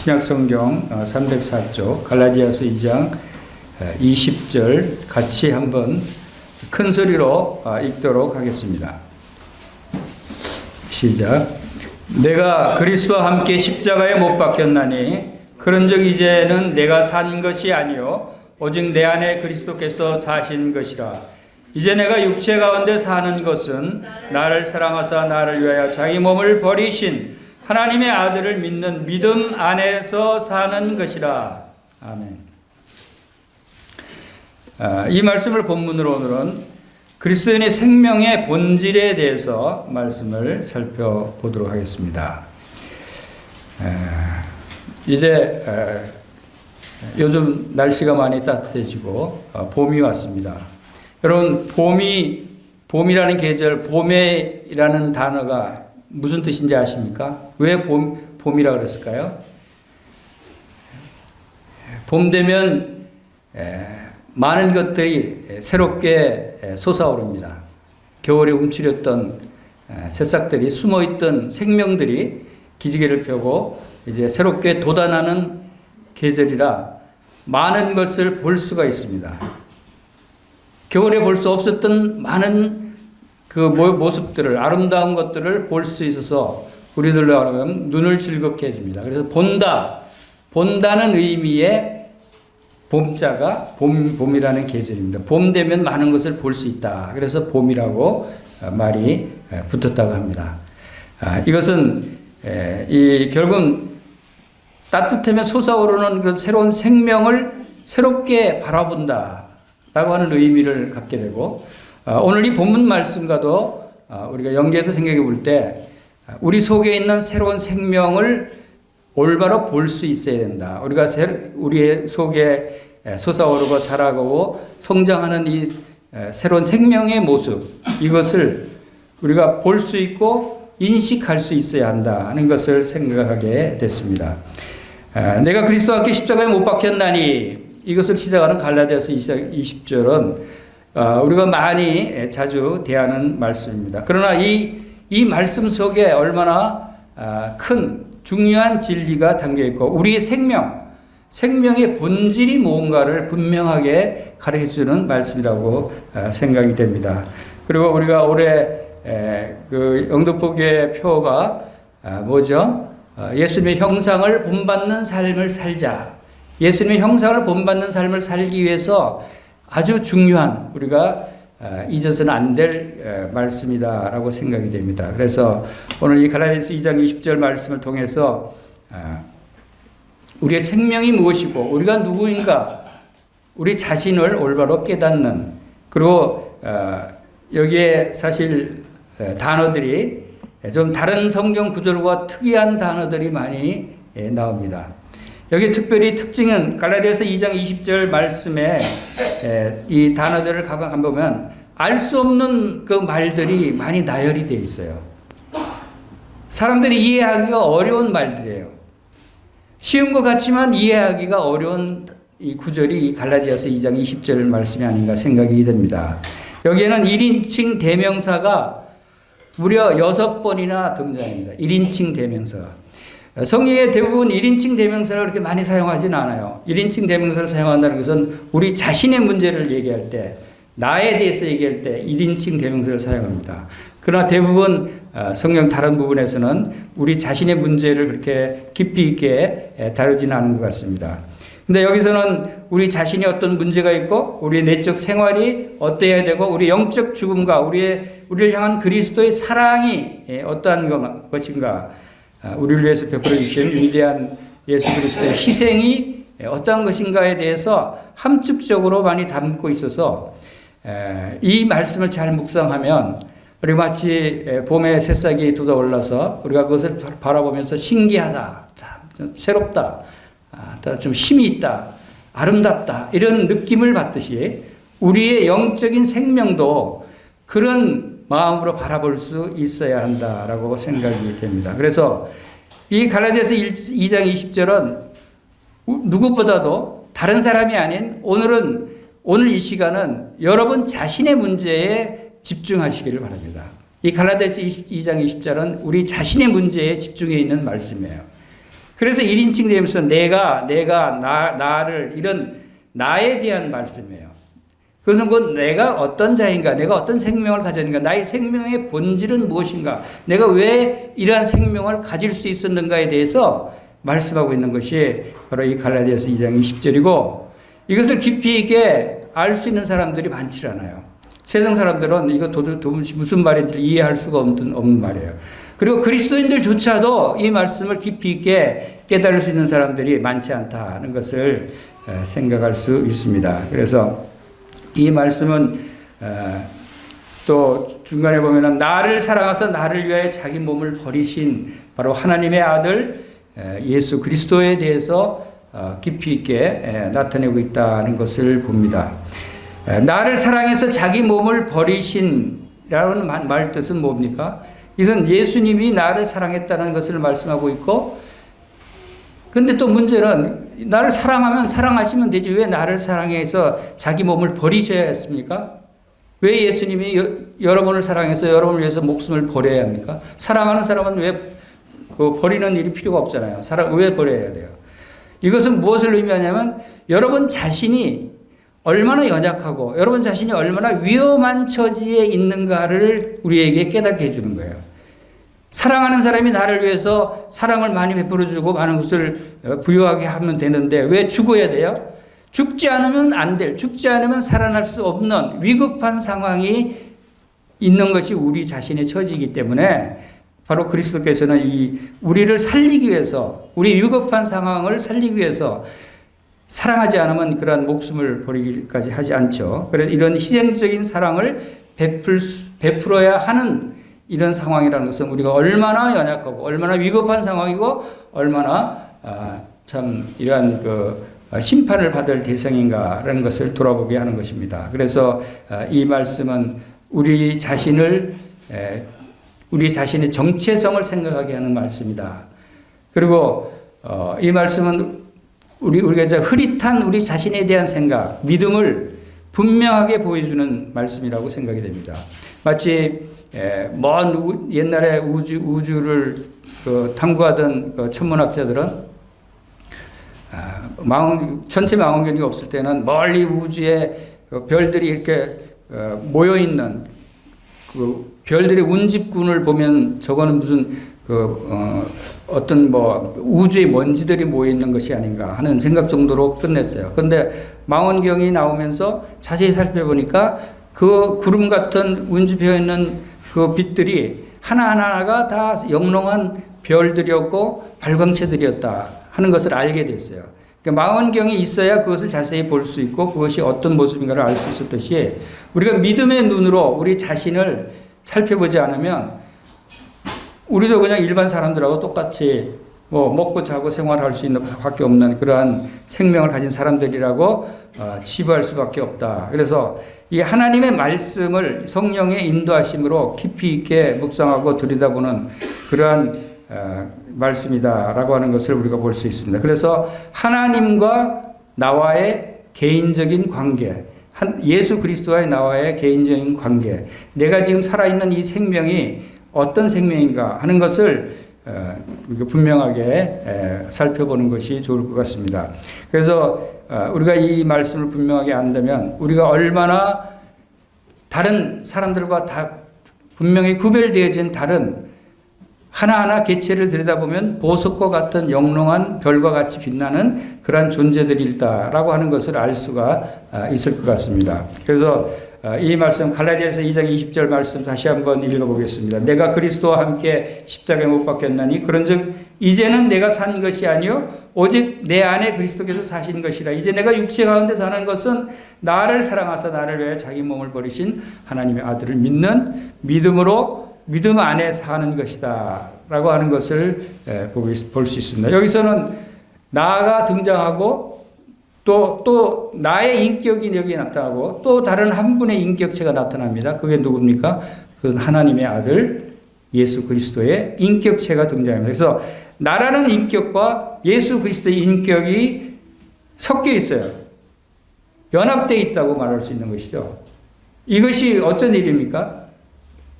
신약성경 304쪽 갈라디아서 2장 20절 같이 한번 큰 소리로 읽도록 하겠습니다. 시작. 내가 그리스도와 함께 십자가에 못 박혔나니 그런즉 이제는 내가 산 것이 아니요 오직 내 안에 그리스도께서 사신 것이라. 이제 내가 육체 가운데 사는 것은 나를 사랑하사 나를 위하여 자기 몸을 버리신 하나님의 아들을 믿는 믿음 안에서 사는 것이라. 아멘. 이 말씀을 본문으로 오늘은 그리스도인의 생명의 본질에 대해서 말씀을 살펴보도록 하겠습니다. 이제 요즘 날씨가 많이 따뜻해지고 봄이 왔습니다. 여러분, 봄이라는 계절, 봄에라는 단어가 무슨 뜻인지 아십니까? 왜 봄이라고 그랬을까요? 봄 되면 많은 것들이 새롭게 솟아오릅니다. 겨울에 움츠렸던 새싹들이 숨어있던 생명들이 기지개를 펴고 이제 새롭게 돋아나는 계절이라 많은 것을 볼 수가 있습니다. 겨울에 볼 수 없었던 많은 그 모습들을, 아름다운 것들을 볼 수 있어서 우리들로 하여금 눈을 즐겁게 해줍니다. 그래서 본다는 의미의 봄자가 봄이라는 계절입니다. 봄 되면 많은 것을 볼 수 있다. 그래서 봄이라고 말이 붙었다고 합니다. 이것은 결국은 따뜻하면 솟아오르는 그런 새로운 생명을 새롭게 바라본다 라고 하는 의미를 갖게 되고, 오늘 이 본문 말씀과도 우리가 연계해서 생각해 볼 때 우리 속에 있는 새로운 생명을 올바로 볼 수 있어야 된다. 우리가 우리의 속에 솟아오르고 자라고 성장하는 이 새로운 생명의 모습, 이것을 우리가 볼 수 있고 인식할 수 있어야 한다 하는 것을 생각하게 됐습니다. 내가 그리스도와 함께 십자가에 못 박혔나니, 이것을 시작하는 갈라디아서 20절은 우리가 많이 자주 대하는 말씀입니다. 그러나 이 말씀 속에 얼마나 큰 중요한 진리가 담겨 있고 우리의 생명의 본질이 무언가를 분명하게 가르쳐주는 말씀이라고 생각이 됩니다. 그리고 우리가 올해 그 영등포교회 표가 뭐죠? 예수님의 형상을 본받는 삶을 살자. 예수님의 형상을 본받는 삶을 살기 위해서 아주 중요한, 우리가 잊어서는 안 될 말씀이다라고 생각이 됩니다. 그래서 오늘 이 갈라디아서 2장 20절 말씀을 통해서 우리의 생명이 무엇이고 우리가 누구인가, 우리 자신을 올바로 깨닫는, 그리고 여기에 사실 단어들이 좀 다른 성경 구절과 특이한 단어들이 많이 나옵니다. 여기 특별히 특징은 갈라디아서 2장 20절 말씀에 이 단어들을 가보면 알 수 없는 그 말들이 많이 나열이 되어 있어요. 사람들이 이해하기가 어려운 말들이에요. 쉬운 것 같지만 이해하기가 어려운 이 구절이 이 갈라디아서 2장 20절 말씀이 아닌가 생각이 됩니다. 여기에는 1인칭 대명사가 무려 6번이나 등장합니다. 1인칭 대명사가. 성경에 대부분 1인칭 대명사를 그렇게 많이 사용하지는 않아요. 1인칭 대명사를 사용한다는 것은 우리 자신의 문제를 얘기할 때, 나에 대해서 얘기할 때 1인칭 대명사를 사용합니다. 그러나 대부분 성경 다른 부분에서는 우리 자신의 문제를 그렇게 깊이 있게 다루지는 않은 것 같습니다. 근데 여기서는 우리 자신이 어떤 문제가 있고 우리의 내적 생활이 어때야 되고 우리 영적 죽음과 우리를 향한 그리스도의 사랑이 어떠한 것인가, 우리를 위해서 베풀어 주신 위대한 예수 그리스도의 희생이 어떠한 것인가에 대해서 함축적으로 많이 담고 있어서 이 말씀을 잘 묵상하면 우리 마치 봄에 새싹이 돋아올라서 우리가 그것을 바라보면서 신기하다, 참 새롭다, 좀 힘이 있다, 아름답다, 이런 느낌을 받듯이 우리의 영적인 생명도 그런 마음으로 바라볼 수 있어야 한다라고 생각이 됩니다. 그래서 이 갈라디아서 2장 20절은 누구보다도 다른 사람이 아닌 오늘 이 시간은 여러분 자신의 문제에 집중하시기를 바랍니다. 이 갈라디아서 2장 20절은 우리 자신의 문제에 집중해 있는 말씀이에요. 그래서 1인칭 되면서 나를, 이런 나에 대한 말씀이에요. 그것은 곧 내가 어떤 자인가, 내가 어떤 생명을 가졌는가, 나의 생명의 본질은 무엇인가, 내가 왜 이러한 생명을 가질 수 있었는가에 대해서 말씀하고 있는 것이 바로 이 갈라디아서 2장 20절이고, 이것을 깊이 있게 알 수 있는 사람들이 많지 않아요. 세상 사람들은 이거 도무지 무슨 말인지 이해할 수가 없는 말이에요. 그리고 그리스도인들조차도 이 말씀을 깊이 있게 깨달을 수 있는 사람들이 많지 않다는 것을 생각할 수 있습니다. 그래서 이 말씀은 또 중간에 보면은 나를 사랑하사 나를 위하여 자기 몸을 버리신 바로 하나님의 아들 예수 그리스도에 대해서 깊이 있게 나타내고 있다는 것을 봅니다. 나를 사랑해서 자기 몸을 버리신라는 말 뜻은 뭡니까? 이것은 예수님이 나를 사랑했다는 것을 말씀하고 있고, 근데 또 문제는 나를 사랑하면 사랑하시면 되지 왜 나를 사랑해서 자기 몸을 버리셔야 했습니까? 왜 예수님이 여러분을 사랑해서 여러분을 위해서 목숨을 버려야 합니까? 사랑하는 사람은 왜 버리는 일이 필요가 없잖아요. 왜 버려야 돼요? 이것은 무엇을 의미하냐면 여러분 자신이 얼마나 연약하고 여러분 자신이 얼마나 위험한 처지에 있는가를 우리에게 깨닫게 해주는 거예요. 사랑하는 사람이 나를 위해서 사랑을 많이 베풀어주고 많은 것을 부여하게 하면 되는데 왜 죽어야 돼요? 죽지 않으면 안 될, 죽지 않으면 살아날 수 없는 위급한 상황이 있는 것이 우리 자신의 처지이기 때문에 바로 그리스도께서는 우리를 살리기 위해서, 우리 위급한 상황을 살리기 위해서 사랑하지 않으면 그러한 목숨을 버리기까지 하지 않죠. 그래서 이런 희생적인 사랑을 베풀어야 하는 이런 상황이라는 것은 우리가 얼마나 연약하고 얼마나 위급한 상황이고 얼마나 참 이러한 심판을 받을 대상인가라는 것을 돌아보게 하는 것입니다. 그래서 이 말씀은 우리 자신의 정체성을 생각하게 하는 말씀이다. 그리고 이 말씀은 우리가 흐릿한 우리 자신에 대한 생각, 믿음을 분명하게 보여주는 말씀이라고 생각이 됩니다. 마치 먼 옛날에 우주를 탐구하던 천문학자들은 천체 망원경이 없을 때는 멀리 우주에 별들이 이렇게 모여 있는 별들의 운집군을 보면 저거는 무슨 어떤 우주의 먼지들이 모여 있는 것이 아닌가 하는 생각 정도로 끝냈어요. 그런데 망원경이 나오면서 자세히 살펴보니까 그 구름 같은 운집해 있는 그 빛들이 하나하나가 다 영롱한 별들이었고 발광체들이었다 하는 것을 알게 됐어요. 그러니까 망원경이 있어야 그것을 자세히 볼 수 있고 그것이 어떤 모습인가를 알 수 있었듯이 우리가 믿음의 눈으로 우리 자신을 살펴보지 않으면 우리도 그냥 일반 사람들하고 똑같이 먹고 자고 생활할 수 있는 밖에 없는 그러한 생명을 가진 사람들이라고 치부할 수밖에 없다. 그래서 이 하나님의 말씀을 성령의 인도하심으로 깊이 있게 묵상하고 들여다보는 그러한 말씀이다라고 하는 것을 우리가 볼 수 있습니다. 그래서 하나님과 나와의 개인적인 관계, 예수 그리스도와의 나와의 개인적인 관계, 내가 지금 살아있는 이 생명이 어떤 생명인가 하는 것을 분명하게 살펴보는 것이 좋을 것 같습니다. 그래서 우리가 이 말씀을 분명하게 안다면 우리가 얼마나 다른 사람들과 다 분명히 구별되어진 다른 하나하나 개체를 들여다보면 보석과 같은 영롱한 별과 같이 빛나는 그러한 존재들이다라고 하는 것을 알 수가 있을 것 같습니다. 그래서 이 말씀 갈라디아서 2장 20절 말씀 다시 한번 읽어보겠습니다. 내가 그리스도와 함께 십자가에 못 박혔나니 그런즉 이제는 내가 산 것이 아니요 오직 내 안에 그리스도께서 사신 것이라. 이제 내가 육체 가운데 사는 것은 나를 사랑하사 나를 위하여 자기 몸을 버리신 하나님의 아들을 믿는 믿음으로 믿음 안에 사는 것이다 라고 하는 것을 볼 수 있습니다. 여기서는 나가 등장하고 또 나의 인격이 여기에 나타나고 또 다른 한 분의 인격체가 나타납니다. 그게 누굽니까? 그것은 하나님의 아들 예수 그리스도의 인격체가 등장합니다. 그래서 나라는 인격과 예수 그리스도의 인격이 섞여 있어요. 연합되어 있다고 말할 수 있는 것이죠. 이것이 어떤 일입니까?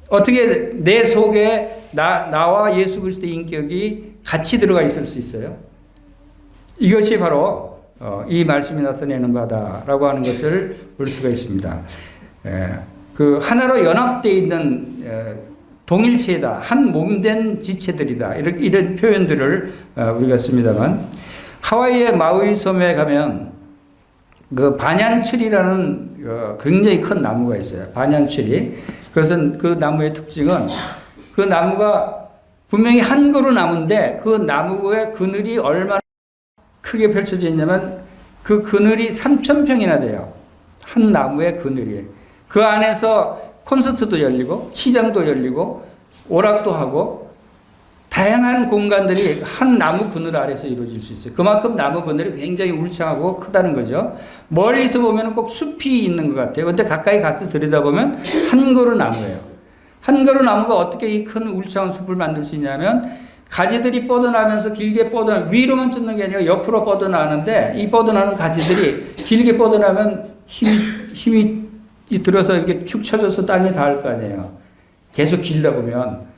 어떻게 내 속에 나와 예수 그리스도의 인격이 같이 들어가 있을 수 있어요? 이것이 바로 이 말씀이 나타내는 바다라고 하는 것을 볼 수가 있습니다. 그 하나로 연합되어 있는 동일체다, 한 몸된 지체들이다, 이런 표현들을 우리가 씁니다만, 하와이의 마우이 섬에 가면 그 반얀추리라는 굉장히 큰 나무가 있어요. 반얀추리. 그것은 그 나무의 특징은 그 나무가 분명히 한 그루 나무인데 그 나무의 그늘이 얼마나 크게 펼쳐져 있냐면 그 그늘이 3,000평이나 돼요. 한 나무의 그늘이. 그 안에서 콘서트도 열리고 시장도 열리고 오락도 하고 다양한 공간들이 한 나무 그늘 아래서 이루어질 수 있어요. 그만큼 나무 그늘이 굉장히 울창하고 크다는 거죠. 멀리서 보면 꼭 숲이 있는 것 같아요. 근데 가까이 가서 들여다보면 한 그루 나무예요. 한 그루 나무가 어떻게 이 큰 울창한 숲을 만들 수 있냐면 가지들이 뻗어나면서 길게 위로만 쫓는 게 아니라 옆으로 뻗어나는데 이 뻗어나는 가지들이 길게 뻗어나면 힘이 들어서 이렇게 축 처져서 땅에 닿을 거 아니에요. 계속 길다 보면.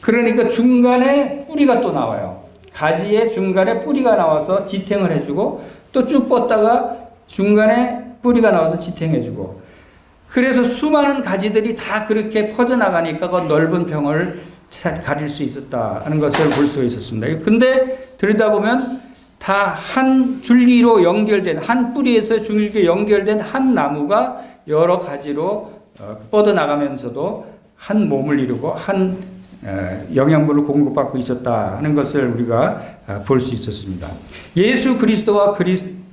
그러니까 중간에 뿌리가 또 나와요. 가지의 중간에 뿌리가 나와서 지탱을 해주고 또 쭉 뻗다가 중간에 뿌리가 나와서 지탱해주고 그래서 수많은 가지들이 다 그렇게 퍼져나가니까 그 넓은 평을 가릴 수 있었다 하는 것을 볼 수가 있었습니다. 근데 들여다보면 다 한 줄기로 연결된 한 뿌리에서 줄기로 연결된 한 나무가 여러 가지로 뻗어나가면서도 한 몸을 이루고 한 영양분을 공급받고 있었다 하는 것을 우리가 볼 수 있었습니다. 예수 그리스도와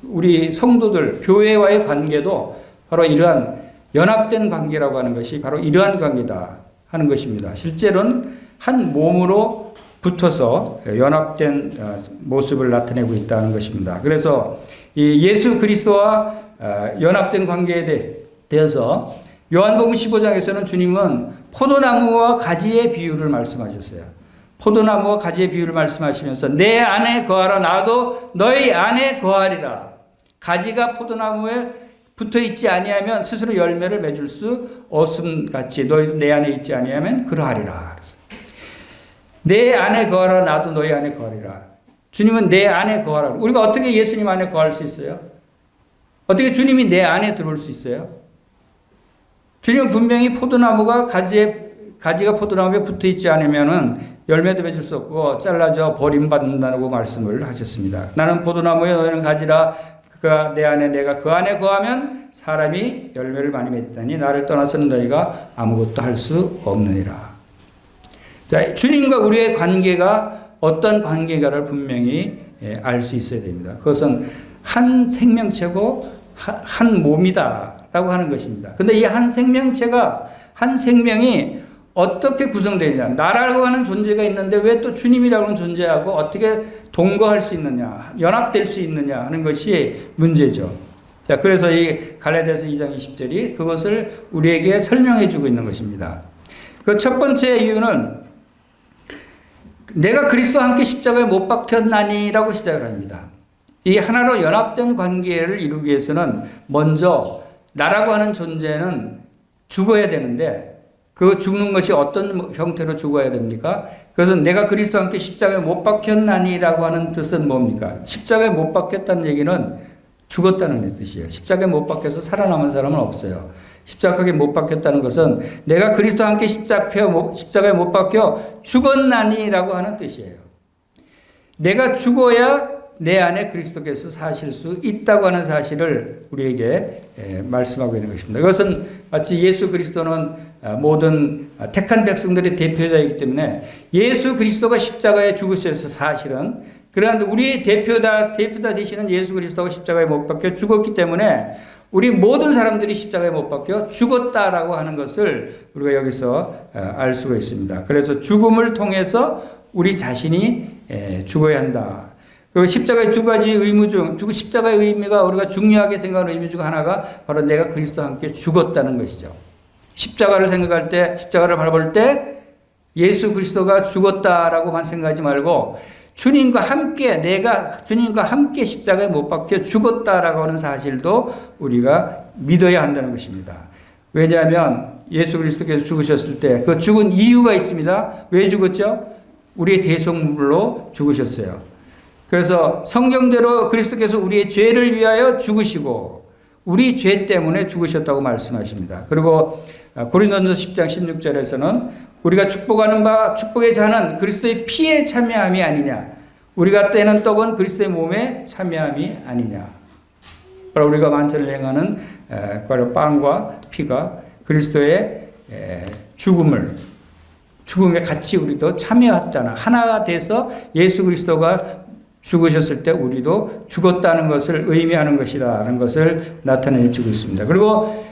우리 성도들, 교회와의 관계도 바로 이러한 연합된 관계라고 하는 것이 바로 이러한 관계다 하는 것입니다. 실제로는 한 몸으로 붙어서 연합된 모습을 나타내고 있다는 것입니다. 그래서 이 예수 그리스도와 연합된 관계에 대해서 요한복음 15장에서는 주님은 포도나무와 가지의 비유를 말씀하셨어요. 포도나무와 가지의 비유를 말씀하시면서 내 안에 거하라 나도 너희 안에 거하리라. 가지가 포도나무에 붙어 있지 아니하면 스스로 열매를 맺을 수 없음 같이 너희도 내 안에 있지 아니하면 그러하리라. 내 안에 거하라 나도 너희 안에 거하리라. 주님은 내 안에 거하라. 우리가 어떻게 예수님 안에 거할 수 있어요? 어떻게 주님이 내 안에 들어올 수 있어요? 주님은 분명히 포도나무가 가지가 포도나무에 붙어 있지 않으면은 열매도 맺을 수 없고 잘라져 버림받는다고 말씀을 하셨습니다. 나는 포도나무에 너희는 가지라. 그가 내 안에 내가 그 안에 거하면 사람이 열매를 많이 맺다니 나를 떠나서는 너희가 아무것도 할 수 없느니라. 자, 주님과 우리의 관계가 어떤 관계가를 분명히 알 수 있어야 됩니다. 그것은 한 생명체고 한 몸이다라고 하는 것입니다. 근데 이 한 생명체가 한 생명이 어떻게 구성되어 있냐. 나라고 하는 존재가 있는데 왜 또 주님이라고 하는 존재하고 어떻게 동거할 수 있느냐, 연합될 수 있느냐 하는 것이 문제죠. 자, 그래서 이 갈라디아서 2장 20절이 그것을 우리에게 설명해 주고 있는 것입니다. 그 첫 번째 이유는 내가 그리스도와 함께 십자가에 못 박혔나니라고 시작을 합니다. 이 하나로 연합된 관계를 이루기 위해서는 먼저 나라고 하는 존재는 죽어야 되는데 그 죽는 것이 어떤 형태로 죽어야 됩니까? 그래서 내가 그리스도와 함께 십자가에 못 박혔나니라고 하는 뜻은 뭡니까? 십자가에 못 박혔다는 얘기는 죽었다는 뜻이에요. 십자가에 못 박혀서 살아남은 사람은 없어요. 십자가에 못 박혔다는 것은 내가 그리스도와 함께 십자가에 못 박혀 죽었나니라고 하는 뜻이에요. 내가 죽어야 내 안에 그리스도께서 사실 수 있다고 하는 사실을 우리에게 말씀하고 있는 것입니다. 이것은 마치 예수 그리스도는 모든 택한 백성들의 대표자이기 때문에 예수 그리스도가 십자가에 죽으셔서 사실은 그러나 우리의 대표다 되시는 예수 그리스도가 십자가에 못 박혀 죽었기 때문에 우리 모든 사람들이 십자가에 못 박혀 죽었다라고 하는 것을 우리가 여기서 알 수가 있습니다. 그래서 죽음을 통해서 우리 자신이 죽어야 한다. 그리고 십자가의 두 가지 의무 중, 십자가의 의미가 우리가 중요하게 생각하는 의미 중 하나가 바로 내가 그리스도와 함께 죽었다는 것이죠. 십자가를 생각할 때, 십자가를 바라볼 때 예수 그리스도가 죽었다라고만 생각하지 말고 주님과 함께, 내가 주님과 함께 십자가에 못 박혀 죽었다라고 하는 사실도 우리가 믿어야 한다는 것입니다. 왜냐하면 예수 그리스도께서 죽으셨을 때 그 죽은 이유가 있습니다. 왜 죽었죠? 우리의 대속물로 죽으셨어요. 그래서 성경대로 그리스도께서 우리의 죄를 위하여 죽으시고 우리 죄 때문에 죽으셨다고 말씀하십니다. 그리고 고린도전서 10장 16절에서는 우리가 축복하는 바 축복의 자는 그리스도의 피에 참여함이 아니냐, 우리가 떼는 떡은 그리스도의 몸에 참여함이 아니냐. 바로 우리가 만찬을 행하는 바로 빵과 피가 그리스도의 죽음에 같이 우리도 참여했잖아. 하나가 돼서 예수 그리스도가 죽으셨을 때 우리도 죽었다는 것을 의미하는 것이라는 것을 나타내 주고 있습니다. 그리고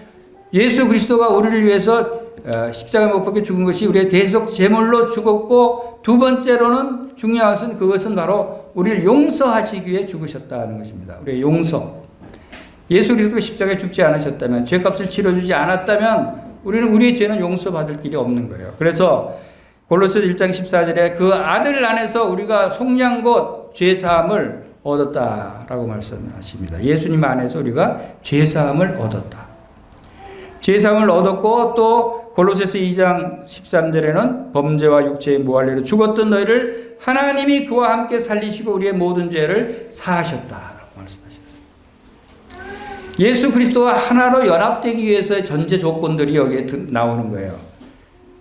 예수 그리스도가 우리를 위해서 십자가에 못 박혀 죽은 것이 우리의 대속 제물로 죽었고, 두 번째로는 중요한 것은 그것은 바로 우리를 용서하시기 위해 죽으셨다는 것입니다. 우리의 용서. 예수 그리스도가 십자가에 죽지 않으셨다면, 죄값을 치러주지 않았다면 우리는 우리의 죄는 용서받을 길이 없는 거예요. 그래서 골로새서 1장 14절에 그 아들 안에서 우리가 속량 곧 죄사함을 얻었다라고 말씀하십니다. 예수님 안에서 우리가 죄사함을 얻었다. 죄사함을 얻었고, 또 골로새서 2장 13절에는 범죄와 육체의 모할례로 죽었던 너희를 하나님이 그와 함께 살리시고 우리의 모든 죄를 사하셨다라고 말씀하셨어요. 예수 그리스도와 하나로 연합되기 위해서의 전제 조건들이 여기에 나오는 거예요.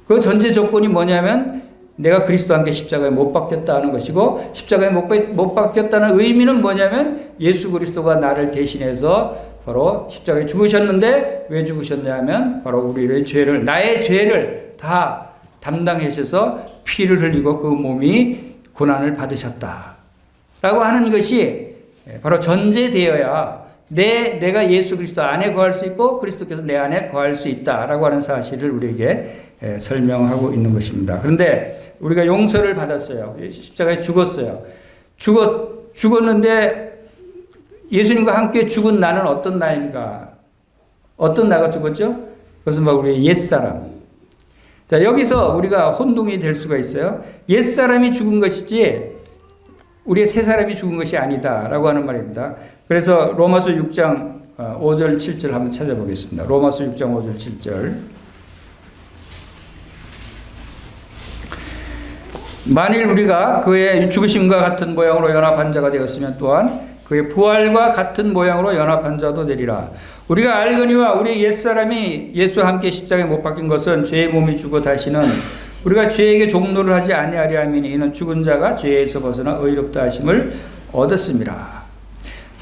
그 전제 조건이 뭐냐면 내가 그리스도와 함께 십자가에 못 박혔다는 것이고, 십자가에 못 박혔다는 의미는 뭐냐면 예수 그리스도가 나를 대신해서 바로 십자가에 죽으셨는데 왜 죽으셨냐면 바로 우리의 죄를, 나의 죄를 다 담당하셔서 피를 흘리고 그 몸이 고난을 받으셨다 라고 하는 것이 바로 전제되어야 내가 예수 그리스도 안에 거할 수 있고 그리스도께서 내 안에 거할 수 있다라고 하는 사실을 우리에게 설명하고 있는 것입니다. 그런데 우리가 용서를 받았어요. 십자가에 죽었어요. 죽었는데 예수님과 함께 죽은 나는 어떤 나입니까? 어떤 나가 죽었죠? 그것은 바로 우리의 옛사람. 자, 여기서 우리가 혼동이 될 수가 있어요. 옛사람이 죽은 것이지 우리의 새 사람이 죽은 것이 아니다라고 하는 말입니다. 그래서 로마서 6장 5절 7절 한번 찾아보겠습니다. 로마서 6장 5절 7절. 만일 우리가 그의 죽으심과 같은 모양으로 연합한 자가 되었으면 또한 그의 부활과 같은 모양으로 연합한 자도 되리라. 우리가 알거니와 우리 옛사람이 예수와 함께 십자가에 못 박힌 것은 죄의 몸이 죽어 다시는 우리가 죄에게 종노를 하지 아니하려 함이니 이는 죽은 자가 죄에서 벗어나 의롭다 하심을 얻었습니다.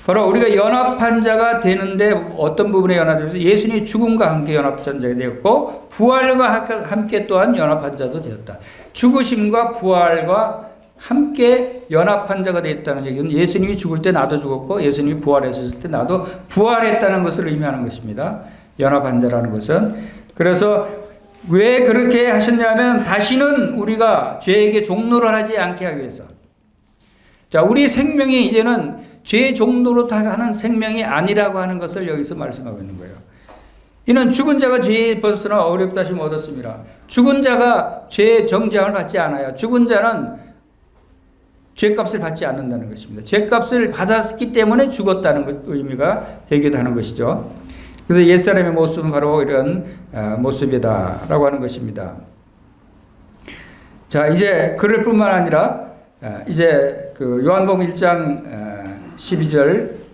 바로 우리가 연합한 자가 되는데 어떤 부분에 연합되어서 예수님이 죽음과 함께 연합한 자가 되었고 부활과 함께 또한 연합한 자도 되었다. 죽으심과 부활과 함께 연합한 자가 되었다는 얘기는 예수님이 죽을 때 나도 죽었고 예수님이 부활했을 때 나도 부활했다는 것을 의미하는 것입니다. 연합한 자라는 것은. 그래서 왜 그렇게 하셨냐면 다시는 우리가 죄에게 종노를 하지 않게 하기 위해서. 자, 우리 생명이 이제는 죄의 종노로 하는 생명이 아니라고 하는 것을 여기서 말씀하고 있는 거예요. 이는 죽은 자가 죄에 벗어나 어렵다 하심을 얻었습니다. 죽은 자가 죄의 정죄함을 받지 않아요. 죽은 자는 죄값을 받지 않는다는 것입니다. 죄값을 받았기 때문에 죽었다는 의미가 되기도 하는 것이죠. 그래서 옛사람의 모습은 바로 이런 모습이다라고 하는 것입니다. 자, 이제 그럴 뿐만 아니라 이제 그 요한복음 1장 12절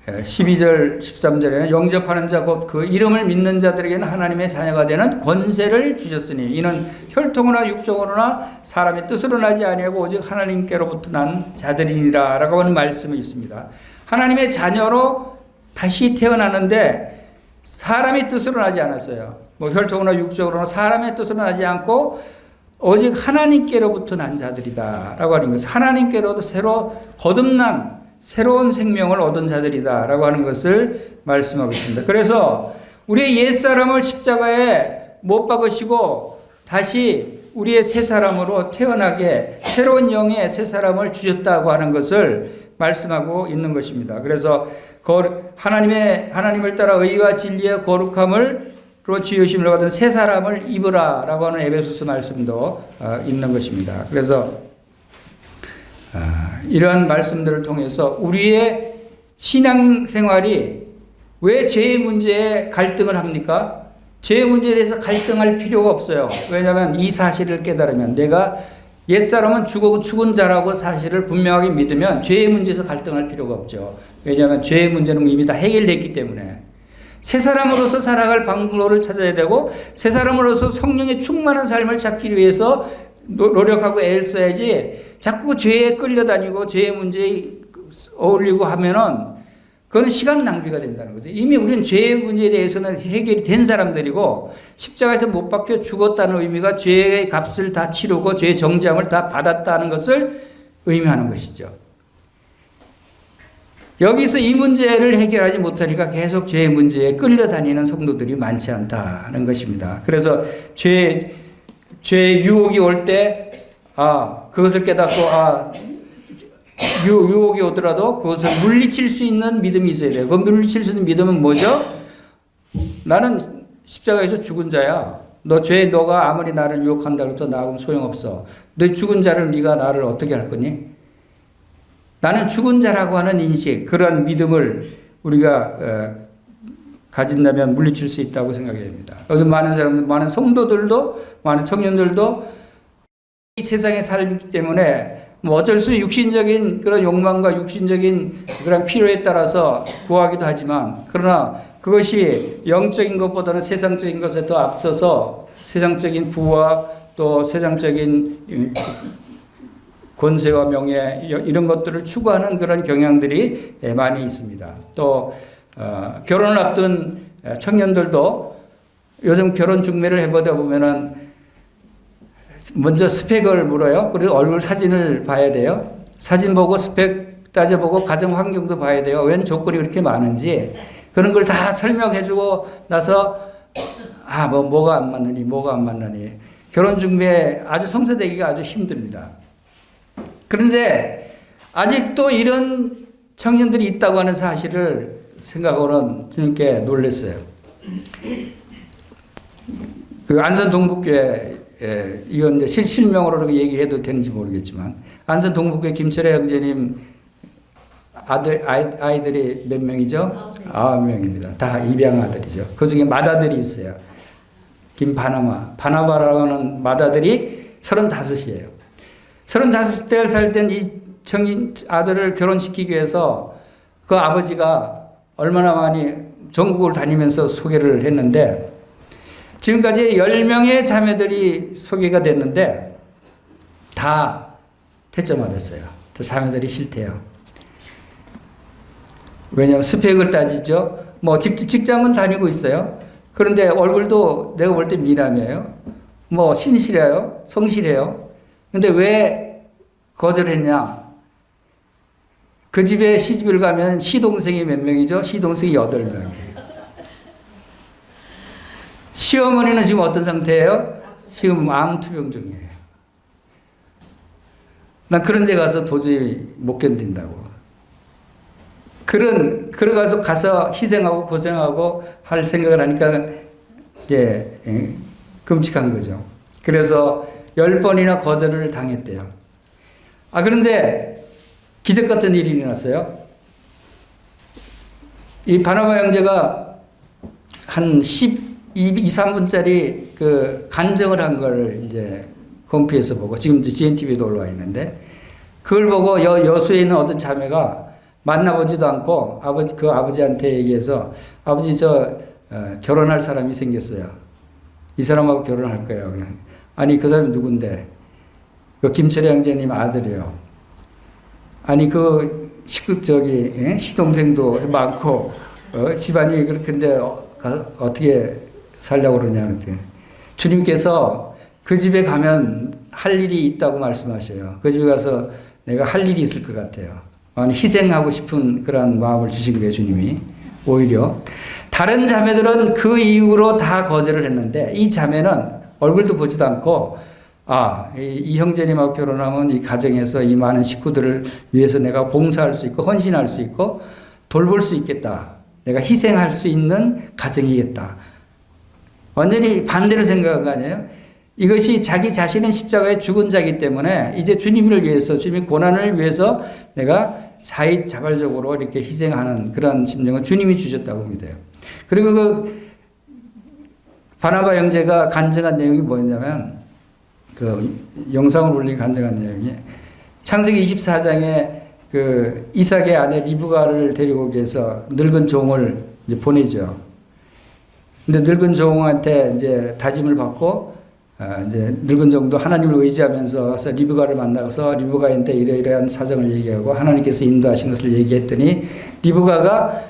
13절에는 영접하는 자 곧 그 이름을 믿는 자들에게는 하나님의 자녀가 되는 권세를 주셨으니 이는 혈통으로나 육정으로나 사람의 뜻으로 나지 아니하고 오직 하나님께로부터 난 자들이니라 라고 하는 말씀이 있습니다. 하나님의 자녀로 다시 태어나는데 사람의 뜻으로 나지 않았어요. 뭐 혈통으로나 육정으로나 사람의 뜻으로 나지 않고 오직 하나님께로부터 난 자들이다 라고 하는 것은 하나님께로도 새로 거듭난 새로운 생명을 얻은 자들이다 라고 하는 것을 말씀하고 있습니다. 그래서 우리의 옛사람을 십자가에 못 박으시고 다시 우리의 새 사람으로 태어나게 새로운 영의 새 사람을 주셨다고 하는 것을 말씀하고 있는 것입니다. 그래서 하나님을 따라 의와 진리의 거룩함으로 지으심을 받은 새 사람을 입으라 라고 하는 에베소서 말씀도 있는 것입니다. 그래서 이러한 말씀들을 통해서 우리의 신앙생활이 왜 죄의 문제에 갈등을 합니까? 죄의 문제에 대해서 갈등할 필요가 없어요. 왜냐하면 이 사실을 깨달으면 내가 옛사람은 죽은 자라고 사실을 분명하게 믿으면 죄의 문제에서 갈등할 필요가 없죠. 왜냐하면 죄의 문제는 이미 다 해결됐기 때문에. 새 사람으로서 살아갈 방법을 찾아야 되고 새 사람으로서 성령의 충만한 삶을 찾기 위해서 노력하고 애를 써야지 자꾸 죄에 끌려다니고 죄의 문제에 어울리고 하면은 그건 시간 낭비가 된다는 거죠. 이미 우리는 죄의 문제에 대해서는 해결이 된 사람들이고 십자가에서 못 박혀 죽었다는 의미가 죄의 값을 다 치르고 죄의 정죄함을 다 받았다는 것을 의미하는 것이죠. 여기서 이 문제를 해결하지 못하니까 계속 죄의 문제에 끌려다니는 성도들이 많지 않다는 것입니다. 그래서 죄의 유혹이 올 때, 그것을 깨닫고, 유혹이 오더라도 그것을 물리칠 수 있는 믿음이 있어야 돼요. 그 물리칠 수 있는 믿음은 뭐죠? 나는 십자가에서 죽은 자야. 너가 아무리 나를 유혹한다고 해도 나하고는 소용없어. 너 죽은 자를 네가 나를 어떻게 할 거니? 나는 죽은 자라고 하는 인식, 그런 믿음을 우리가 가진다면 물리칠 수 있다고 생각해야 됩니다. 요즘 많은 사람들, 많은 성도들도, 많은 청년들도 이 세상에 살기 때문에 어쩔 수 육신적인 그런 욕망과 육신적인 그런 필요에 따라서 구하기도 하지만, 그러나 그것이 영적인 것보다는 세상적인 것에 더 앞서서 세상적인 부와 또 세상적인 권세와 명예 이런 것들을 추구하는 그런 경향들이 많이 있습니다. 또 결혼을 앞둔 청년들도 요즘 결혼 중매를 해보다 보면은 먼저 스펙을 물어요. 그리고 얼굴 사진을 봐야 돼요. 사진 보고 스펙 따져보고 가정 환경도 봐야 돼요. 웬 조건이 그렇게 많은지 그런 걸 다 설명해주고 나서 뭐가 안 맞느니 결혼 중매 아주 성사되기가 아주 힘듭니다. 그런데 아직도 이런 청년들이 있다고 하는 사실을 생각하고는 주님께 놀랐어요. 그 안산 동북교회, 이건 이제 실명으로 얘기해도 되는지 모르겠지만, 안산 동북교회 김철애 형제님 아이들이 몇 명이죠? 9명입니다. 다 입양 아들이죠. 그 중에 맏아들이 있어요. 바나바라고 하는 맏아들이 35이에요. 35살 살 땐 이 청인 아들을 결혼시키기 위해서 그 아버지가 얼마나 많이 전국을 다니면서 소개를 했는데, 지금까지 10명의 자매들이 소개가 됐는데 다 퇴짜맞았어요. 저 자매들이 싫대요. 왜냐하면 스펙을 따지죠. 직장은 다니고 있어요. 그런데 얼굴도 내가 볼 때 미남이에요. 신실해요. 성실해요. 근데 왜 거절했냐? 그 집에 시집을 가면 시동생이 몇 명이죠? 시동생이 8명이에요. 시어머니는 지금 어떤 상태예요? 지금 암 투병 중이에요. 난 그런 데 가서 도저히 못 견딘다고. 가서 희생하고 고생하고 할 생각을 하니까 이제 끔찍한 거죠. 그래서 10번이나 거절을 당했대요. 그런데 기적 같은 일이 일어났어요. 이 바나바 형제가 한 3분짜리 그 간증을 한 걸 이제 홈피에서 보고, 지금 GNTV도 올라와 있는데, 그걸 보고 여수에 있는 어떤 자매가 만나보지도 않고 그 아버지한테 얘기해서, 아버지 결혼할 사람이 생겼어요. 이 사람하고 결혼할 거예요. 아니 그 사람이 누군데? 그 김철애 형제님 아들이요. 아니 그 시동생도 많고 집안이 그렇게인데 어떻게 살려고 그러냐는데, 주님께서 그 집에 가면 할 일이 있다고 말씀하셔요. 그 집에 가서 내가 할 일이 있을 것 같아요. 많이 희생하고 싶은 그런 마음을 주신 거예요, 주님이. 오히려 다른 자매들은 그 이후로 다 거절을 했는데, 이 자매는 얼굴도 보지도 않고 이 형제님하고 결혼하면 이 가정에서 이 많은 식구들을 위해서 내가 봉사할 수 있고 헌신할 수 있고 돌볼 수 있겠다. 내가 희생할 수 있는 가정이겠다. 완전히 반대로 생각한 거 아니에요? 이것이 자기 자신은 십자가에 죽은 자이기 때문에 이제 주님을 위해서, 주님의 고난을 위해서 내가 자발적으로 이렇게 희생하는 그런 심령을 주님이 주셨다고 믿어요. 그리고 그 바나바 형제가 간증한 내용이 뭐였냐면, 영상을 올린 간증한 내용이 창세기 24장에 그 이삭의 아내 리브가를 데리고 오기 위해서 늙은 종을 이제 보내죠. 근데 늙은 종한테 이제 다짐을 받고 이제 늙은 종도 하나님을 의지하면서 와서 리브가를 만나서 리브가한테 이러이러한 사정을 얘기하고 하나님께서 인도하신 것을 얘기했더니 리브가가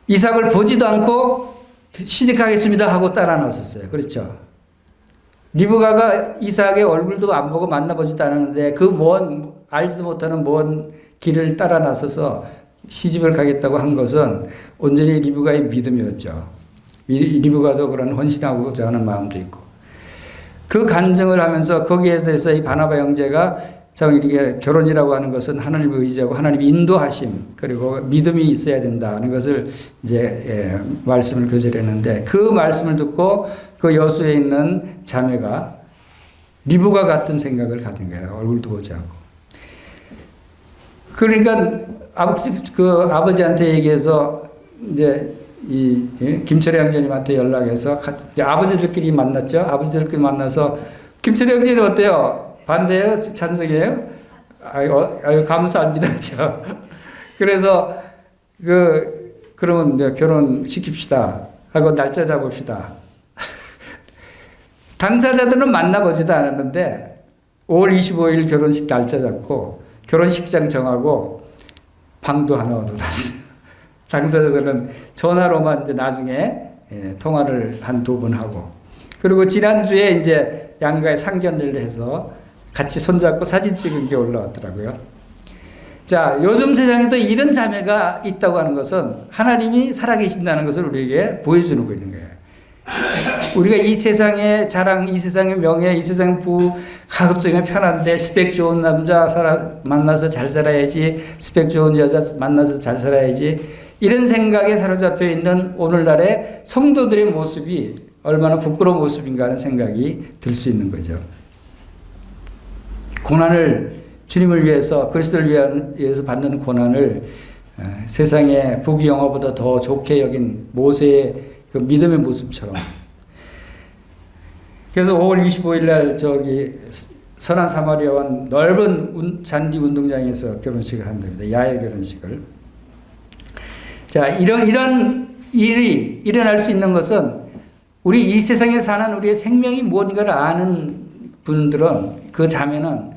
이삭을 보지도 않고 시집가겠습니다 하고 따라 나섰어요. 그렇죠. 리브가가 이삭의 얼굴도 안 보고 만나보지도 않았는데 그 먼 알지도 못하는 먼 길을 따라 나서서 시집을 가겠다고 한 것은 온전히 리브가의 믿음이었죠. 리브가도 그런 헌신하고자 하는 마음도 있고 그 간증을 하면서 거기에 대해서 이 바나바 형제가 참 이렇게 결혼이라고 하는 것은 하나님을 의지하고 하나님의 인도하심 그리고 믿음이 있어야 된다는 것을 이제 말씀을 교절했는데 그 말씀을 듣고 그 여수에 있는 자매가 리브가 같은 생각을 가진 거예요. 얼굴도 보지 않고. 그러니까 아버지한테 얘기해서 이제 이 김철희 형제님한테 연락해서 아버지들끼리 만났죠. 아버지들끼리 만나서 김철희 형제는 어때요? 반대예요? 찬성이에요? 아유 감사합니다. 그래서 그러면 이제 결혼 시킵시다 하고 날짜 잡읍시다. 당사자들은 만나보지도 않았는데 5월 25일 결혼식 날짜 잡고 결혼식장 정하고 방도 하나 얻어놨어요. 당사자들은 전화로만 이제 나중에 통화를 한 2번 하고 그리고 지난주에 이제 양가의 상견례를 해서 같이 손잡고 사진 찍은 게 올라왔더라고요. 자, 요즘 세상에도 이런 자매가 있다고 하는 것은 하나님이 살아계신다는 것을 우리에게 보여주고 있는 거예요. 우리가 이 세상의 자랑, 이 세상의 명예, 이 세상의 가급적이면 편한데 스펙 좋은 남자 만나서 잘 살아야지, 스펙 좋은 여자 만나서 잘 살아야지 이런 생각에 사로잡혀 있는 오늘날의 성도들의 모습이 얼마나 부끄러운 모습인가 하는 생각이 들 수 있는 거죠. 고난을 주님을 위해서 그리스도를 위해서 받는 고난을 세상의 부귀영화보다 더 좋게 여긴 모세의 그 믿음의 모습처럼 그래서 5월 25일 날 선한 사마리아와 넓은 잔디 운동장에서 결혼식을 한답니다. 야외 결혼식을. 자, 이런 일이 일어날 수 있는 것은 우리 이 세상에 사는 우리의 생명이 뭔가를 아는 분들은 그 자매는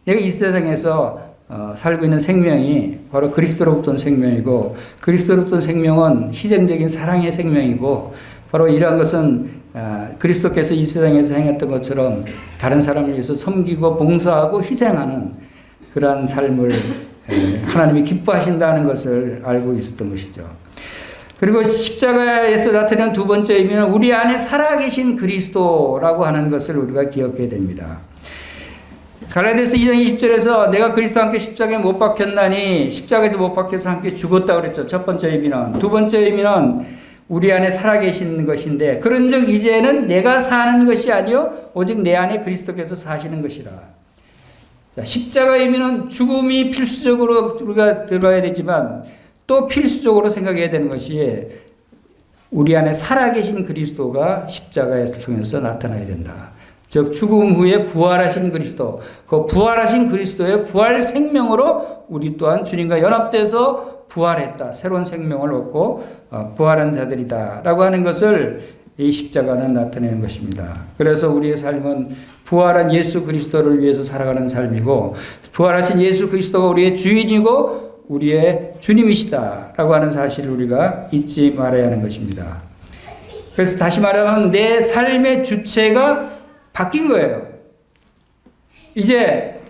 내가 이 세상에서 살고 있는 생명이 바로 그리스도로부터 온 생명이고 그리스도로부터 온 생명은 희생적인 사랑의 생명이고 바로 이러한 것은 그리스도께서 이 세상에서 행했던 것처럼 다른 사람을 위해서 섬기고 봉사하고 희생하는 그러한 삶을 하나님이 기뻐하신다는 것을 알고 있었던 것이죠. 그리고 십자가에서 나타나는 두 번째 의미는 우리 안에 살아계신 그리스도라고 하는 것을 우리가 기억해야 됩니다. 갈라디아서 2장 20절에서 내가 그리스도와 함께 십자가에 못 박혔나니 십자가에서 못 박혀서 함께 죽었다고 그랬죠. 첫 번째 의미는. 두 번째 의미는 우리 안에 살아계신 것인데 그런즉 이제는 내가 사는 것이 아니요 오직 내 안에 그리스도께서 사시는 것이라. 자, 십자가의 의미는 죽음이 필수적으로 우리가 들어야 되지만 또 필수적으로 생각해야 되는 것이 우리 안에 살아계신 그리스도가 십자가에 통해서 나타나야 된다. 즉 죽음 후에 부활하신 그리스도, 그 부활하신 그리스도의 부활 생명으로 우리 또한 주님과 연합돼서 부활했다. 새로운 생명을 얻고 부활한 자들이다. 라고 하는 것을 이 십자가는 나타내는 것입니다. 그래서 우리의 삶은 부활한 예수 그리스도를 위해서 살아가는 삶이고 부활하신 예수 그리스도가 우리의 주인이고 우리의 주님이시다. 라고 하는 사실을 우리가 잊지 말아야 하는 것입니다. 그래서 다시 말하면 내 삶의 주체가 바뀐 거예요. 이제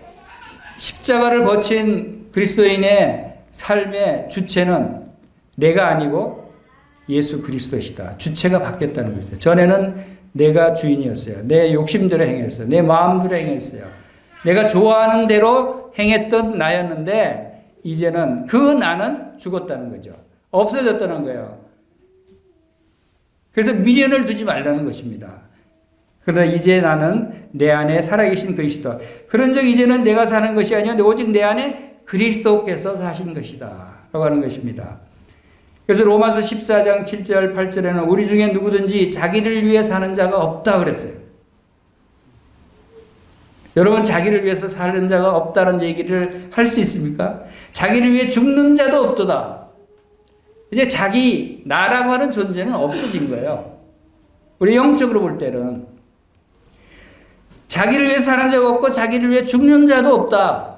십자가를 거친 그리스도인의 삶의 주체는 내가 아니고 예수 그리스도시다. 주체가 바뀌었다는 거죠. 전에는 내가 주인이었어요. 내 욕심대로 행했어요. 내 마음대로 행했어요. 내가 좋아하는 대로 행했던 나였는데 이제는 그 나는 죽었다는 거죠. 없어졌다는 거예요. 그래서 미련을 두지 말라는 것입니다. 그러나 이제 나는 내 안에 살아계신 그리스도. 그런즉 이제는 내가 사는 것이 아니요 오직 내 안에 그리스도께서 사신 것이다. 라고 하는 것입니다. 그래서 로마서 14장 7절 8절에는 우리 중에 누구든지 자기를 위해 사는 자가 없다 그랬어요. 여러분 자기를 위해서 사는 자가 없다는 얘기를 할 수 있습니까? 자기를 위해 죽는 자도 없도다. 이제 자기 나라고 하는 존재는 없어진 거예요. 우리 영적으로 볼 때는 자기를 위해 사는 자가 없고 자기를 위해 죽는 자도 없다.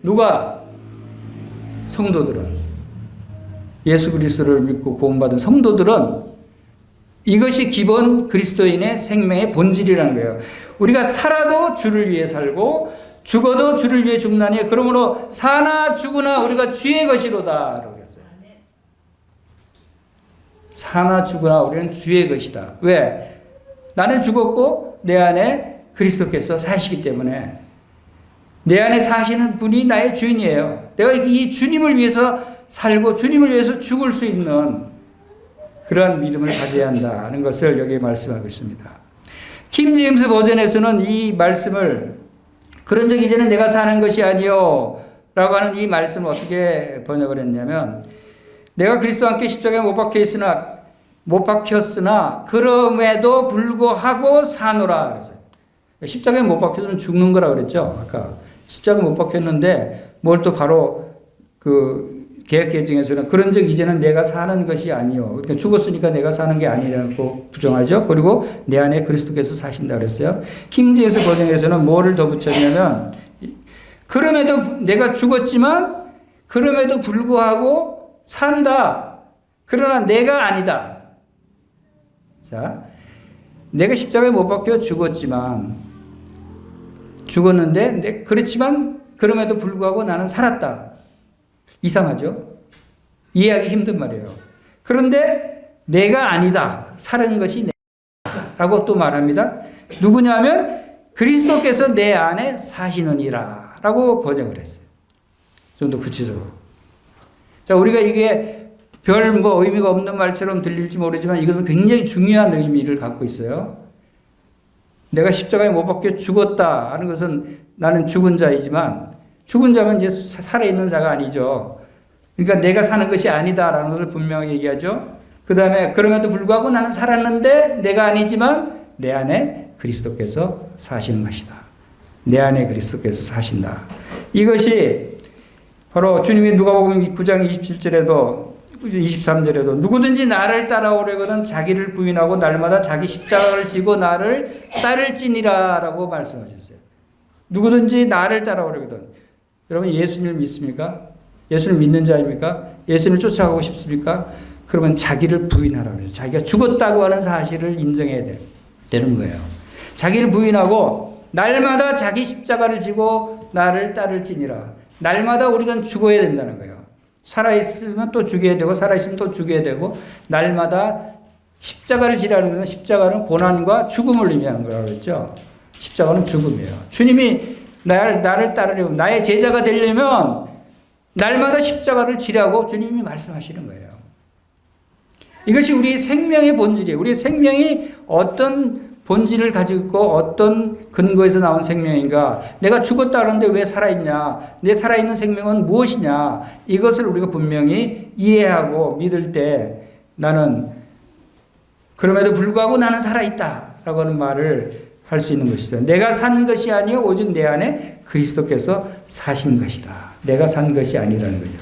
누가? 성도들은, 예수 그리스도를 믿고 구원받은 성도들은 이것이 기본 그리스도인의 생명의 본질이라는 거예요. 우리가 살아도 주를 위해 살고 죽어도 주를 위해 죽나니 그러므로 사나 죽으나 우리가 주의 것이로다 라고 했어요. 사나 죽으나 우리는 주의 것이다. 왜? 나는 죽었고 내 안에 그리스도께서 사시기 때문에 내 안에 사시는 분이 나의 주인이에요. 내가 이 주님을 위해서 살고 주님을 위해서 죽을 수 있는 그러한 믿음을 가져야 한다는 것을 여기에 말씀하고 있습니다. 킹 제임스 버전에서는 이 말씀을 그런 적 이제는 내가 사는 것이 아니요 라고 하는 이 말씀을 어떻게 번역을 했냐면 내가 그리스도와 함께 십자가에 못 박혔으나 그럼에도 불구하고 사노라 그랬어요. 십자가에 못 박혔으면 죽는 거라 그랬죠. 아까 십자가에 못 박혔는데 뭘 또 바로 그 개혁개정에서는 그런 적 이제는 내가 사는 것이 아니요. 그러니까 죽었으니까 내가 사는 게 아니라고 부정하죠. 그리고 내 안에 그리스도께서 사신다 그랬어요. 킹제임스 버전에서는 뭐를 더 붙였냐면 그럼에도 내가 죽었지만 그럼에도 불구하고 산다. 그러나 내가 아니다. 자, 내가 십자가에 못 박혀 죽었는데 그렇지만 그럼에도 불구하고 나는 살았다. 이상하죠? 이해하기 힘든 말이에요. 그런데 내가 아니다. 사는 것이 내라고 또 말합니다. 누구냐면 그리스도께서 내 안에 사시느니라 라고 번역을 했어요. 좀 더 구체적으로. 자, 우리가 이게 별 의미가 없는 말처럼 들릴지 모르지만 이것은 굉장히 중요한 의미를 갖고 있어요. 내가 십자가에 못 박혀 죽었다 하는 것은 나는 죽은 자이지만 죽은 자면 이제 살아있는 자가 아니죠. 그러니까 내가 사는 것이 아니다라는 것을 분명하게 얘기하죠. 그 다음에 그럼에도 불구하고 나는 살았는데 내가 아니지만 내 안에 그리스도께서 사시는 것이다. 내 안에 그리스도께서 사신다. 이것이 바로 주님이 누가복음 9장 27절에도 23절에도 누구든지 나를 따라오려거든 자기를 부인하고 날마다 자기 십자가를 지고 나를 따를지니라 라고 말씀하셨어요. 누구든지 나를 따라오려거든. 여러분 예수님을 믿습니까? 예수를 믿는 자입니까? 예수님을 쫓아가고 싶습니까? 그러면 자기를 부인하라고 해요. 자기가 죽었다고 하는 사실을 인정해야 되는 거예요. 자기를 부인하고 날마다 자기 십자가를 지고 나를 따를지니라. 날마다 우리가 죽어야 된다는 거예요. 살아있으면 또 죽여야 되고 살아있으면 또 죽여야 되고 날마다 십자가를 지라는 것은 십자가는 고난과 죽음을 의미하는 거라고 했죠. 십자가는 죽음이에요. 주님이 나를 따르려면 나의 제자가 되려면 날마다 십자가를 지라고 주님이 말씀하시는 거예요. 이것이 우리의 생명의 본질이에요. 우리의 생명이 어떤 본질을 가지고 있고 어떤 근거에서 나온 생명인가. 내가 죽었다 그러는데 왜 살아있냐. 내 살아있는 생명은 무엇이냐. 이것을 우리가 분명히 이해하고 믿을 때 나는 그럼에도 불구하고 나는 살아있다라고 하는 말을 할 수 있는 것이죠. 내가 산 것이 아니요 오직 내 안에 그리스도께서 사신 것이다. 내가 산 것이 아니라는 거죠.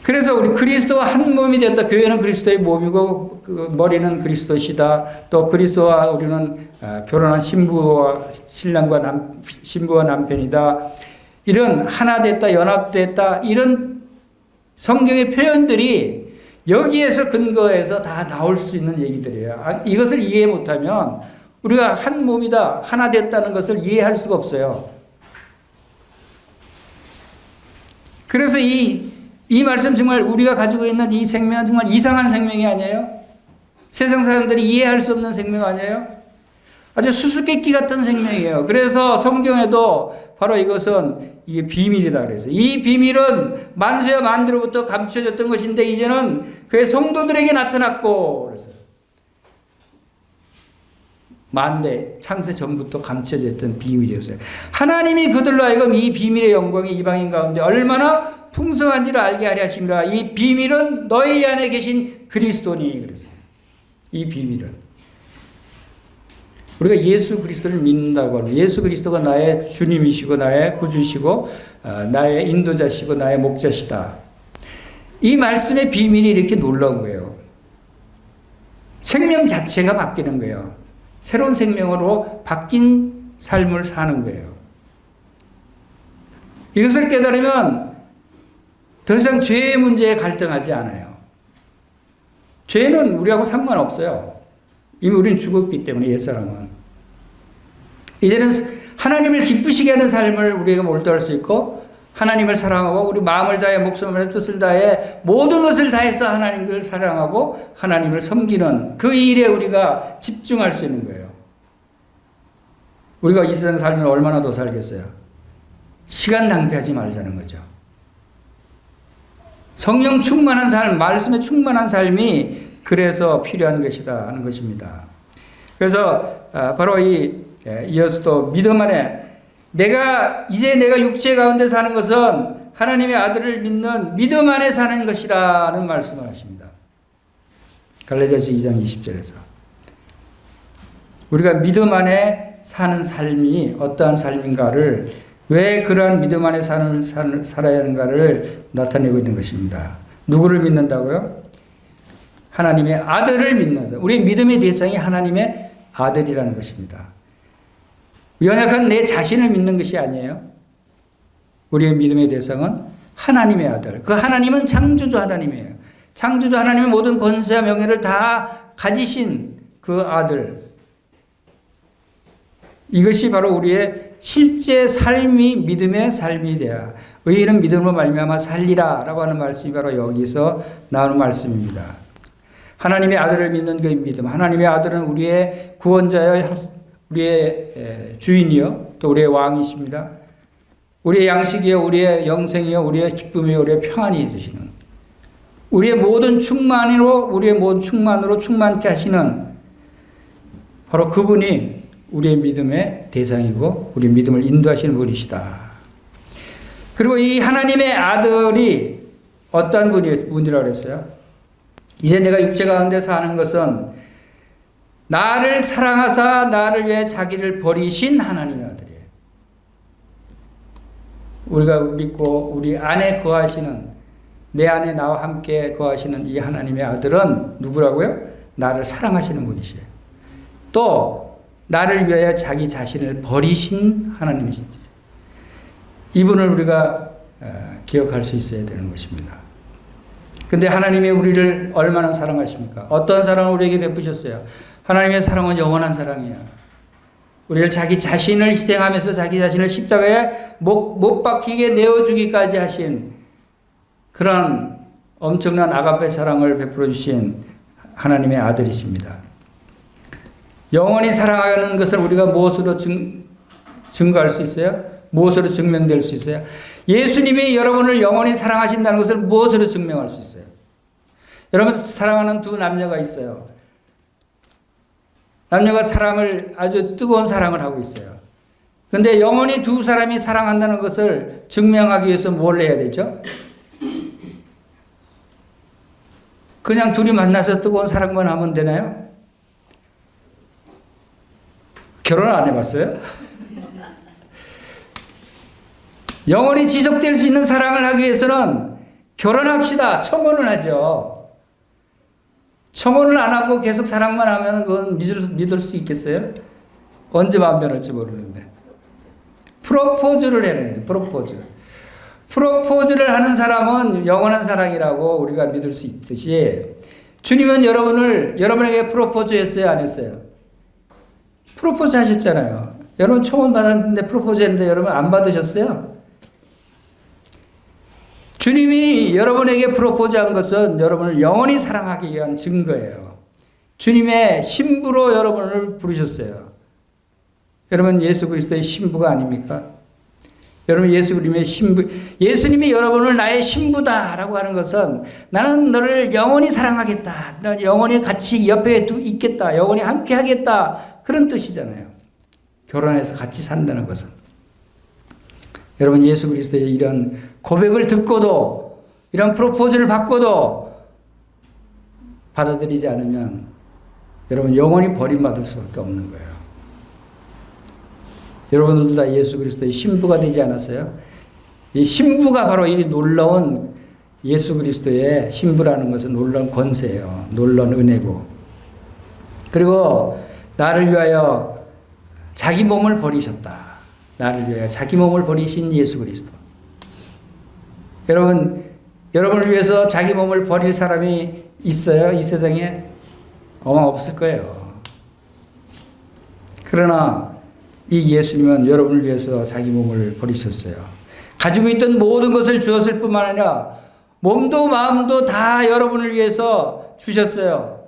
그래서 우리 그리스도와 한 몸이 되었다. 교회는 그리스도의 몸이고 그 머리는 그리스도시다. 또 그리스도와 우리는 결혼한 신부와 남편이다. 이런 하나 됐다, 연합됐다. 이런 성경의 표현들이 여기에서 근거해서 다 나올 수 있는 얘기들이에요. 이것을 이해 못하면 우리가 한 몸이다, 하나 됐다는 것을 이해할 수가 없어요. 그래서 이 말씀 정말 우리가 가지고 있는 이 생명은 정말 이상한 생명이 아니에요? 세상 사람들이 이해할 수 없는 생명 아니에요? 아주 수수께끼 같은 생명이에요. 그래서 성경에도 바로 이것은 이게 비밀이다 그래서 이 비밀은 만세와 만대로부터 감춰졌던 것인데 이제는 그의 성도들에게 나타났고 그래서 만대 창세 전부터 감춰져 있던 비밀이었어요. 하나님이 그들로 하여금 이 비밀의 영광이 이방인 가운데 얼마나 풍성한지를 알게 하려 하심이라. 이 비밀은 너희 안에 계신 그리스도니 그랬어요. 이 비밀은 우리가 예수 그리스도를 믿는다고 하면 예수 그리스도가 나의 주님이시고 나의 구주시고 나의 인도자시고 나의 목자시다. 이 말씀의 비밀이 이렇게 놀라운 거예요. 생명 자체가 바뀌는 거예요. 새로운 생명으로 바뀐 삶을 사는 거예요. 이것을 깨달으면 더 이상 죄의 문제에 갈등하지 않아요. 죄는 우리하고 상관없어요. 이미 우리는 죽었기 때문에 옛사람은. 이제는 하나님을 기쁘시게 하는 삶을 우리가 몰두할 수 있고 하나님을 사랑하고 우리 마음을 다해 목숨을 다해 뜻을 다해 모든 것을 다해서 하나님을 사랑하고 하나님을 섬기는 그 일에 우리가 집중할 수 있는 거예요. 우리가 이 세상 살면 얼마나 더 살겠어요? 시간 낭비하지 말자는 거죠. 성령 충만한 삶, 말씀에 충만한 삶이 그래서 필요한 것이다 하는 것입니다. 그래서 바로 이어서 또 믿음 안에 이제 내가 육체 가운데 사는 것은 하나님의 아들을 믿는 믿음 안에 사는 것이라는 말씀을 하십니다. 갈라디아서 2장 20절에서 우리가 믿음 안에 사는 삶이 어떠한 삶인가를 왜 그러한 믿음 안에 살아야 하는가를 나타내고 있는 것입니다. 누구를 믿는다고요? 하나님의 아들을 믿는 사람. 우리의 믿음의 대상이 하나님의 아들이라는 것입니다. 연약한 내 자신을 믿는 것이 아니에요. 우리의 믿음의 대상은 하나님의 아들. 그 하나님은 창조주 하나님이에요. 창조주 하나님의 모든 권세와 명예를 다 가지신 그 아들. 이것이 바로 우리의 실제 삶이 믿음의 삶이 돼야 의인은 믿음으로 말미암아 살리라 라고 하는 말씀이 바로 여기서 나오는 말씀입니다. 하나님의 아들을 믿는 그 믿음. 하나님의 아들은 우리의 구원자여 우리의 주인이요 또 우리의 왕이십니다. 우리의 양식이요 우리의 영생이요 우리의 기쁨이요 우리의 평안이 되시는 우리의 모든 충만으로 충만케 하시는 바로 그분이 우리의 믿음의 대상이고 우리 믿음을 인도하시는 분이시다. 그리고 이 하나님의 아들이 어떤 분이라고 그랬어요? 이제 내가 육체 가운데 사는 것은 나를 사랑하사 나를 위해 자기를 버리신 하나님의 아들이에요. 우리가 믿고 우리 안에 거하시는 내 안에 나와 함께 거하시는 이 하나님의 아들은 누구라고요? 나를 사랑하시는 분이시에요. 또 나를 위하여 자기 자신을 버리신 하나님이시죠. 이분을 우리가 기억할 수 있어야 되는 것입니다. 근데 하나님이 우리를 얼마나 사랑하십니까? 어떤 사랑을 우리에게 베푸셨어요? 하나님의 사랑은 영원한 사랑이에요. 우리를 자기 자신을 희생하면서 자기 자신을 십자가에 못 박히게 내어주기까지 하신 그런 엄청난 아가페 사랑을 베풀어 주신 하나님의 아들이십니다. 영원히 사랑하는 것을 우리가 무엇으로 증거할 수 있어요? 무엇으로 증명될 수 있어요? 예수님이 여러분을 영원히 사랑하신다는 것을 무엇으로 증명할 수 있어요? 여러분 사랑하는 두 남녀가 있어요. 남녀가 아주 뜨거운 사랑을 하고 있어요. 그런데 영원히 두 사람이 사랑한다는 것을 증명하기 위해서 뭘 해야 되죠? 그냥 둘이 만나서 뜨거운 사랑만 하면 되나요? 결혼 안 해봤어요? 영원히 지속될 수 있는 사랑을 하기 위해서는 결혼합시다. 청혼을 하죠. 청혼을 안 하고 계속 사랑만 하면 그건 믿을 수 있겠어요? 언제 마음 변할지 모르는데. 프로포즈를 해야죠. 프로포즈를 하는 사람은 영원한 사랑이라고 우리가 믿을 수 있듯이 주님은 여러분에게 프로포즈 했어요? 안 했어요? 프로포즈 하셨잖아요. 여러분 청혼 받았는데 프로포즈 했는데 여러분 안 받으셨어요? 주님이 여러분에게 프로포즈한 것은 여러분을 영원히 사랑하기 위한 증거예요. 주님의 신부로 여러분을 부르셨어요. 여러분 예수 그리스도의 신부가 아닙니까? 여러분 예수님의 신부, 예수님이 여러분을 나의 신부다라고 하는 것은 나는 너를 영원히 사랑하겠다. 너 영원히 같이 옆에 있겠다. 영원히 함께 하겠다. 그런 뜻이잖아요. 결혼해서 같이 산다는 것은. 여러분 예수 그리스도의 이런 고백을 듣고도 이런 프로포즈를 받고도 받아들이지 않으면 여러분 영원히 버림받을 수밖에 없는 거예요. 여러분들도 다 예수 그리스도의 신부가 되지 않았어요? 이 신부가 바로 이 놀라운 예수 그리스도의 신부라는 것은 놀라운 권세예요. 놀라운 은혜고. 그리고 나를 위하여 자기 몸을 버리셨다. 나를 위하여 자기 몸을 버리신 예수 그리스도. 여러분을 위해서 자기 몸을 버릴 사람이 있어요? 이 세상에? 아마 없을 거예요. 그러나 이 예수님은 여러분을 위해서 자기 몸을 버리셨어요. 가지고 있던 모든 것을 주었을 뿐만 아니라 몸도 마음도 다 여러분을 위해서 주셨어요.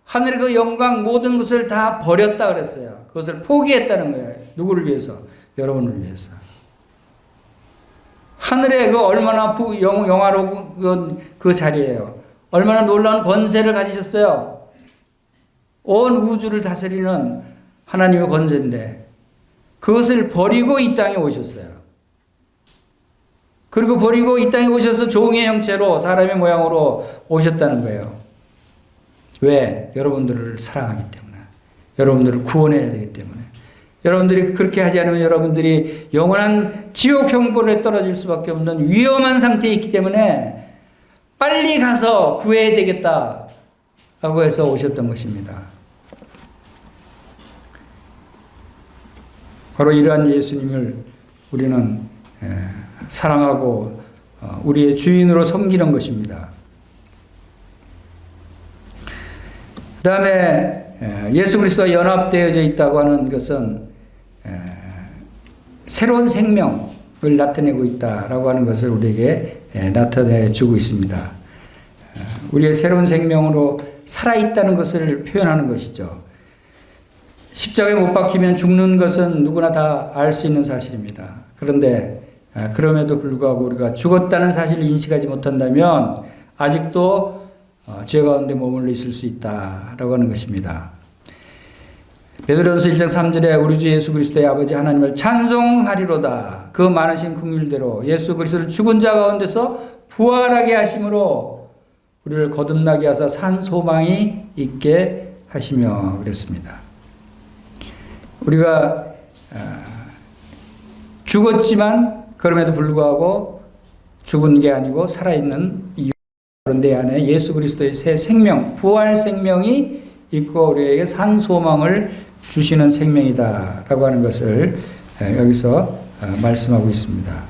하늘의 그 영광 모든 것을 다 버렸다 그랬어요. 그것을 포기했다는 거예요. 누구를 위해서? 여러분을 위해서. 하늘의 그 얼마나 영화로운 그 자리예요. 얼마나 놀라운 권세를 가지셨어요. 온 우주를 다스리는 하나님의 권세인데 그것을 버리고 이 땅에 오셨어요. 그리고 버리고 이 땅에 오셔서 종의 형체로 사람의 모양으로 오셨다는 거예요. 왜? 여러분들을 사랑하기 때문에. 여러분들을 구원해야 되기 때문에. 여러분들이 그렇게 하지 않으면 여러분들이 영원한 지옥 형벌에 떨어질 수밖에 없는 위험한 상태에 있기 때문에 빨리 가서 구해야 되겠다라고 해서 오셨던 것입니다. 바로 이러한 예수님을 우리는 사랑하고 우리의 주인으로 섬기는 것입니다. 그 다음에 예수 그리스도와 연합되어져 있다고 하는 것은 새로운 생명을 나타내고 있다라고 하는 것을 우리에게 나타내 주고 있습니다. 우리의 새로운 생명으로 살아있다는 것을 표현하는 것이죠. 십자가에 못 박히면 죽는 것은 누구나 다 알 수 있는 사실입니다. 그런데 그럼에도 불구하고 우리가 죽었다는 사실을 인식하지 못한다면 아직도 죄 가운데 머물러 있을 수 있다라고 하는 것입니다. 베드로전서 1장 3절에 우리 주 예수 그리스도의 아버지 하나님을 찬송하리로다. 그 많으신 긍휼대로 예수 그리스도를 죽은 자 가운데서 부활하게 하심으로 우리를 거듭나게 하사 산 소망이 있게 하시며 그랬습니다. 우리가 죽었지만 그럼에도 불구하고 죽은 게 아니고 살아있는 이유, 내 안에 예수 그리스도의 새 생명, 부활 생명이 있고 우리에게 산 소망을 주시는 생명이다라고 하는 것을 여기서 말씀하고 있습니다.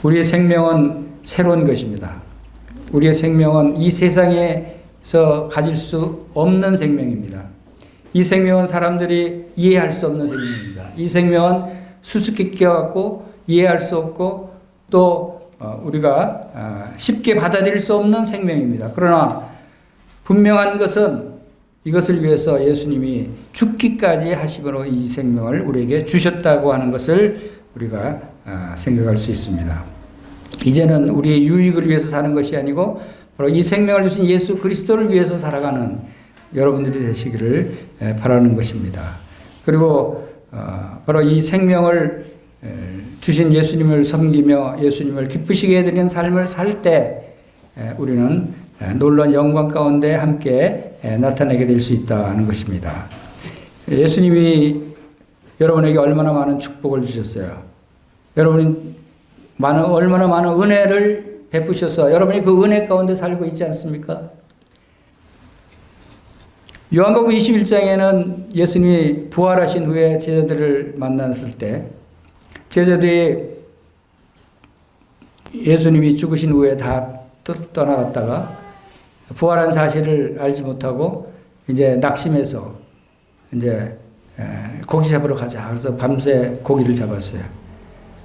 우리의 생명은 새로운 것입니다. 우리의 생명은 이 세상에서 가질 수 없는 생명입니다. 이 생명은 사람들이 이해할 수 없는 생명입니다. 이 생명은 수수께끼 같고 이해할 수 없고 또 우리가 쉽게 받아들일 수 없는 생명입니다. 그러나 분명한 것은 이것을 위해서 예수님이 죽기까지 하심으로 이 생명을 우리에게 주셨다고 하는 것을 우리가 생각할 수 있습니다. 이제는 우리의 유익을 위해서 사는 것이 아니고 바로 이 생명을 주신 예수 그리스도를 위해서 살아가는 여러분들이 되시기를 바라는 것입니다. 그리고 바로 이 생명을 주신 예수님을 섬기며 예수님을 기쁘시게 해드리는 삶을 살 때 우리는 놀라운 영광 가운데 함께 나타내게 될 수 있다는 것입니다. 예수님이 여러분에게 얼마나 많은 축복을 주셨어요. 여러분이 얼마나 많은 은혜를 베푸셔서 여러분이 그 은혜 가운데 살고 있지 않습니까? 요한복음 21장에는 예수님이 부활하신 후에 제자들을 만났을 때 제자들이 예수님이 죽으신 후에 다 떠나갔다가 부활한 사실을 알지 못하고 이제 낙심해서 이제 고기 잡으러 가자. 그래서 밤새 고기를 잡았어요.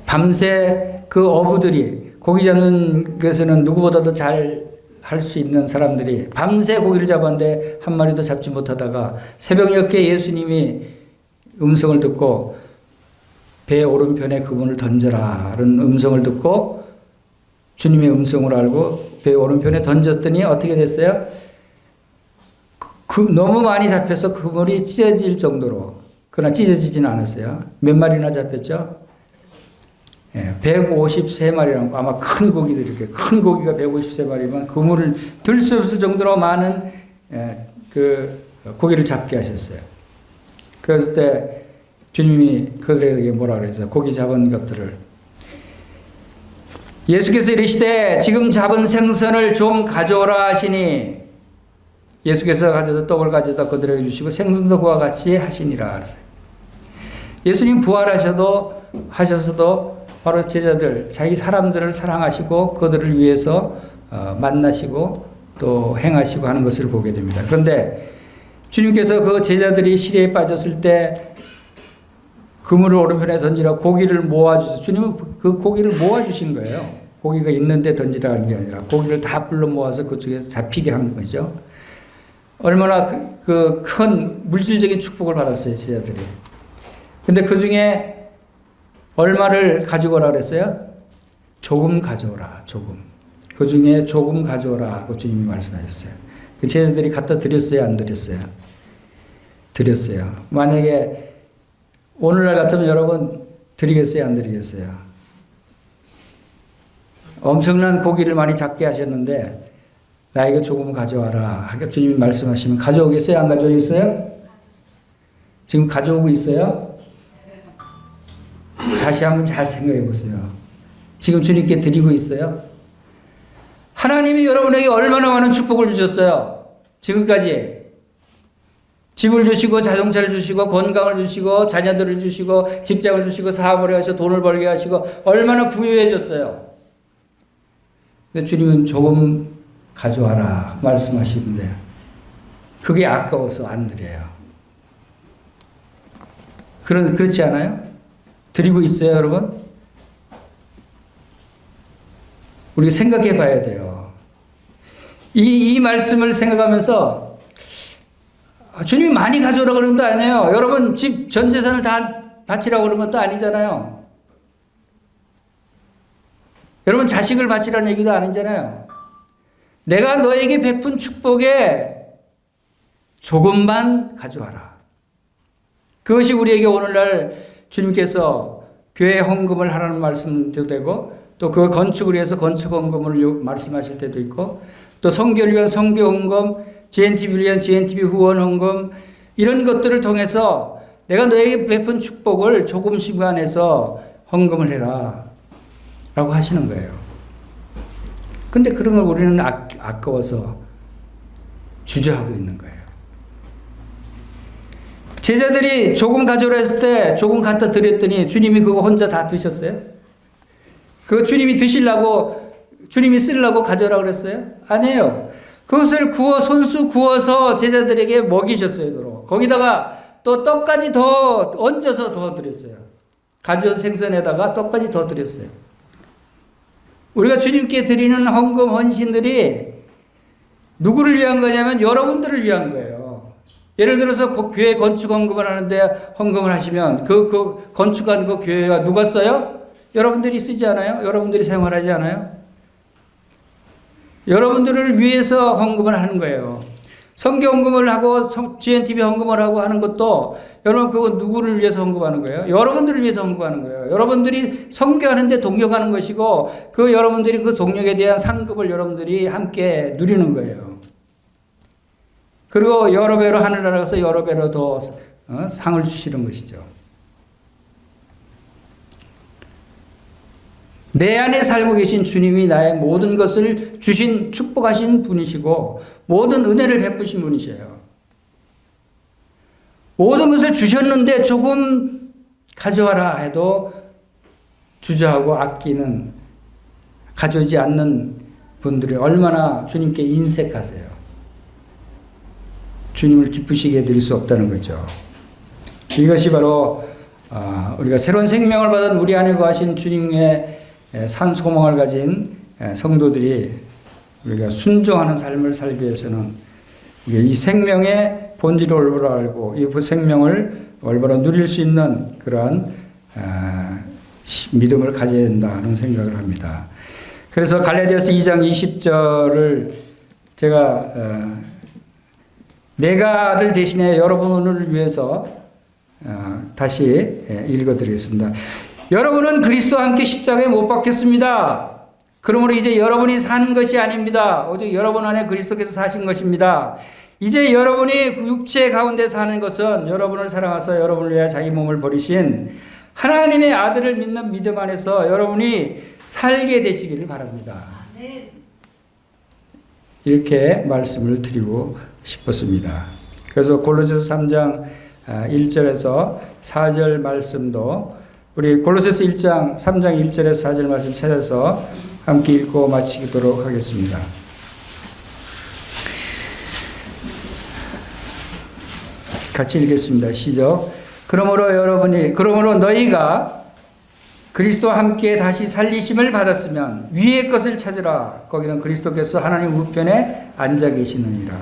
밤새 그 어부들이 고기 잡는 것에는 누구보다도 잘 할 수 있는 사람들이 밤새 고기를 잡았는데 한 마리도 잡지 못하다가 새벽녘에 예수님이 음성을 듣고 배 오른편에 그분을 던져라는 음성을 듣고 주님의 음성을 알고 배 오른편에 던졌더니 어떻게 됐어요? 너무 많이 잡혀서 그물이 찢어질 정도로, 그러나 찢어지지는 않았어요. 몇 마리나 잡혔죠? 153마리라고, 아마 큰 고기들, 이렇게 큰 고기가 153마리면 그물을 들 수 없을 정도로 많은 그 고기를 잡게 하셨어요. 그랬을 때 주님이 그들에게 뭐라 그랬어요? 고기 잡은 것들을. 예수께서 이르시되 지금 잡은 생선을 좀 가져오라 하시니 예수께서 가져다 떡을 가져다 그들에게 주시고 생선도 그와 같이 하시니라 그랬어요. 예수님 부활하셔서도 바로 제자들, 자기 사람들을 사랑하시고 그들을 위해서 만나시고 또 행하시고 하는 것을 보게 됩니다. 그런데 주님께서 그 제자들이 시리에 빠졌을 때 그물을 오른편에 던지라 고기를 모아주셔서 주님은 그 고기를 모아주신 거예요. 고기가 있는데 던지라는 게 아니라 고기를 다 불러 모아서 그쪽에서 잡히게 한 거죠. 얼마나 그 큰 물질적인 축복을 받았어요, 제자들이. 근데 그 중에 얼마를 가져오라 그랬어요? 조금 가져오라, 조금. 그 중에 조금 가져오라 하고 주님이 말씀하셨어요. 그 제자들이 갖다 드렸어요, 안 드렸어요? 드렸어요. 만약에 오늘날 같으면 여러분 드리겠어요, 안 드리겠어요? 엄청난 고기를 많이 잡게 하셨는데 나에게 조금 가져와라 하고 주님이 말씀하시면 가져오겠어요, 안 가져오겠어요? 지금 가져오고 있어요? 다시 한번 잘 생각해 보세요. 지금 주님께 드리고 있어요? 하나님이 여러분에게 얼마나 많은 축복을 주셨어요? 지금까지. 집을 주시고 자동차를 주시고 건강을 주시고 자녀들을 주시고 직장을 주시고 사업을 하시고 돈을 벌게 하시고 얼마나 부유해졌어요. 근데 주님은 조금 가져와라 말씀하시는데 그게 아까워서 안 드려요. 그렇지 않아요? 드리고 있어요, 여러분? 우리가 생각해 봐야 돼요. 이 말씀을 생각하면서 주님이 많이 가져오라고 그러는 것도 아니에요. 여러분 집 전 재산을 다 바치라고 그러는 것도 아니잖아요. 여러분 자식을 바치라는 얘기도 아니잖아요. 내가 너에게 베푼 축복에 조금만 가져와라. 그것이 우리에게 오늘날 주님께서 교회 헌금을 하라는 말씀도 되고 또 그 건축을 위해서 건축 헌금을 말씀하실 때도 있고 또 선교를 위한 선교 헌금, GNTV를 위한 GNTV 후원 헌금 이런 것들을 통해서 내가 너에게 베푼 축복을 조금씩 안에서 헌금을 해라 라고 하시는 거예요. 근데 그런 걸 우리는 아까워서 주저하고 있는 거예요. 제자들이 조금 가져오라 했을 때 조금 갖다 드렸더니 주님이 그거 혼자 다 드셨어요? 그거 주님이 드시려고 주님이 쓰려고 가져오라고 그랬어요? 아니에요. 그것을 손수 구워서 제자들에게 먹이셨어요. 거기다가 또 떡까지 더 얹어서 더 드렸어요. 가져온 생선에다가 떡까지 더 드렸어요. 우리가 주님께 드리는 헌금 헌신들이 누구를 위한 거냐면 여러분들을 위한 거예요. 예를 들어서 교회 건축 헌금을 하는데 헌금을 하시면 그 건축한 그 교회가 누가 써요? 여러분들이 쓰지 않아요? 여러분들이 생활하지 않아요? 여러분들을 위해서 헌금을 하는 거예요. 선교 헌금을 하고 GNTV 헌금을 하고 하는 것도 여러분 그거 누구를 위해서 헌금하는 거예요? 여러분들을 위해서 헌금하는 거예요. 여러분들이 선교하는데 동력하는 것이고 그 여러분들이 그 동력에 대한 상급을 여러분들이 함께 누리는 거예요. 그리고 여러 배로 하늘나라 가서 여러 배로 더 상을 주시는 것이죠. 내 안에 살고 계신 주님이 나의 모든 것을 주신 축복하신 분이시고 모든 은혜를 베푸신 분이세요. 모든 것을 주셨는데 조금 가져와라 해도 주저하고 아끼는 가져오지 않는 분들이 얼마나 주님께 인색하세요. 주님을 기쁘시게 해드릴 수 없다는 거죠. 이것이 바로 우리가 새로운 생명을 받은 우리 안에 거하신 주님의 산 소망을 가진 성도들이 우리가 순종하는 삶을 살기 위해서는 이 생명의 본질을 올바로 알고 이 생명을 올바로 누릴 수 있는 그러한 믿음을 가져야 된다는 생각을 합니다. 그래서 갈라디아서 2장 20절을 제가 내가를 대신해 여러분을 위해서 다시 읽어드리겠습니다. 여러분은 그리스도와 함께 십자가에 못 박혔습니다. 그러므로 이제 여러분이 산 것이 아닙니다. 오직 여러분 안에 그리스도께서 사신 것입니다. 이제 여러분이 그 육체 가운데 사는 것은 여러분을 사랑하사 여러분을 위하여 자기 몸을 버리신 하나님의 아들을 믿는 믿음 안에서 여러분이 살게 되시기를 바랍니다. 이렇게 말씀을 드리고 싶었습니다. 그래서 골로새서 3장 1절에서 4절 말씀도 우리 골로새서 3장 1절에서 4절 말씀 찾아서 함께 읽고 마치도록 하겠습니다. 같이 읽겠습니다. 시작. 그러므로 너희가 그리스도와 함께 다시 살리심을 받았으면 위의 것을 찾으라. 거기는 그리스도께서 하나님 우편에 앉아 계시느니라.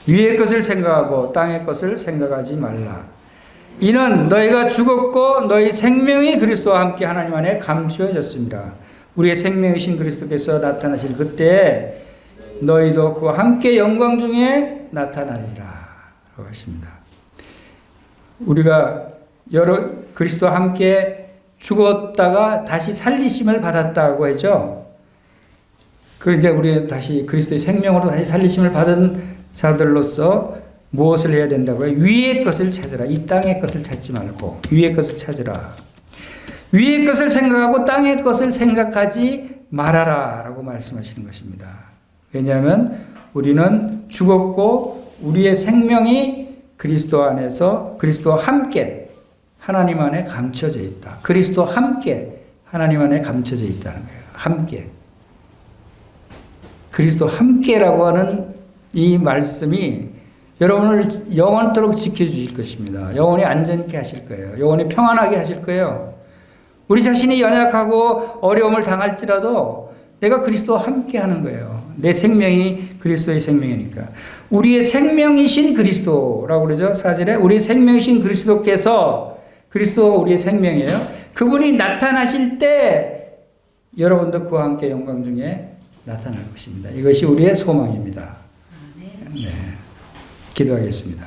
위의 것을 생각하고 땅의 것을 생각하지 말라. 이는 너희가 죽었고 너희 생명이 그리스도와 함께 하나님 안에 감추어졌습니다. 우리의 생명이신 그리스도께서 나타나실 그때에 너희도 그와 함께 영광 중에 나타나리라. 라고 하십니다. 우리가 그리스도와 함께 죽었다가 다시 살리심을 받았다고 했죠. 이제 우리 다시 그리스도의 생명으로 다시 살리심을 받은 자들로서 무엇을 해야 된다고요? 위의 것을 찾으라. 이 땅의 것을 찾지 말고 위의 것을 찾으라. 위의 것을 생각하고 땅의 것을 생각하지 말아라 라고 말씀하시는 것입니다. 왜냐하면 우리는 죽었고 우리의 생명이 그리스도 안에서 그리스도와 함께 하나님 안에 감춰져 있다. 그리스도와 함께 하나님 안에 감춰져 있다는 거예요. 함께. 그리스도 함께라고 하는 이 말씀이 여러분을 영원토록 지켜주실 것입니다. 영원히 안전케 하실 거예요. 영원히 평안하게 하실 거예요. 우리 자신이 연약하고 어려움을 당할지라도 내가 그리스도와 함께 하는 거예요. 내 생명이 그리스도의 생명이니까. 우리의 생명이신 그리스도라고 그러죠. 4절에 우리의 생명이신 그리스도가 우리의 생명이에요. 그분이 나타나실 때 여러분도 그와 함께 영광 중에 나타날 것입니다. 이것이 우리의 소망입니다. 네. 기도하겠습니다.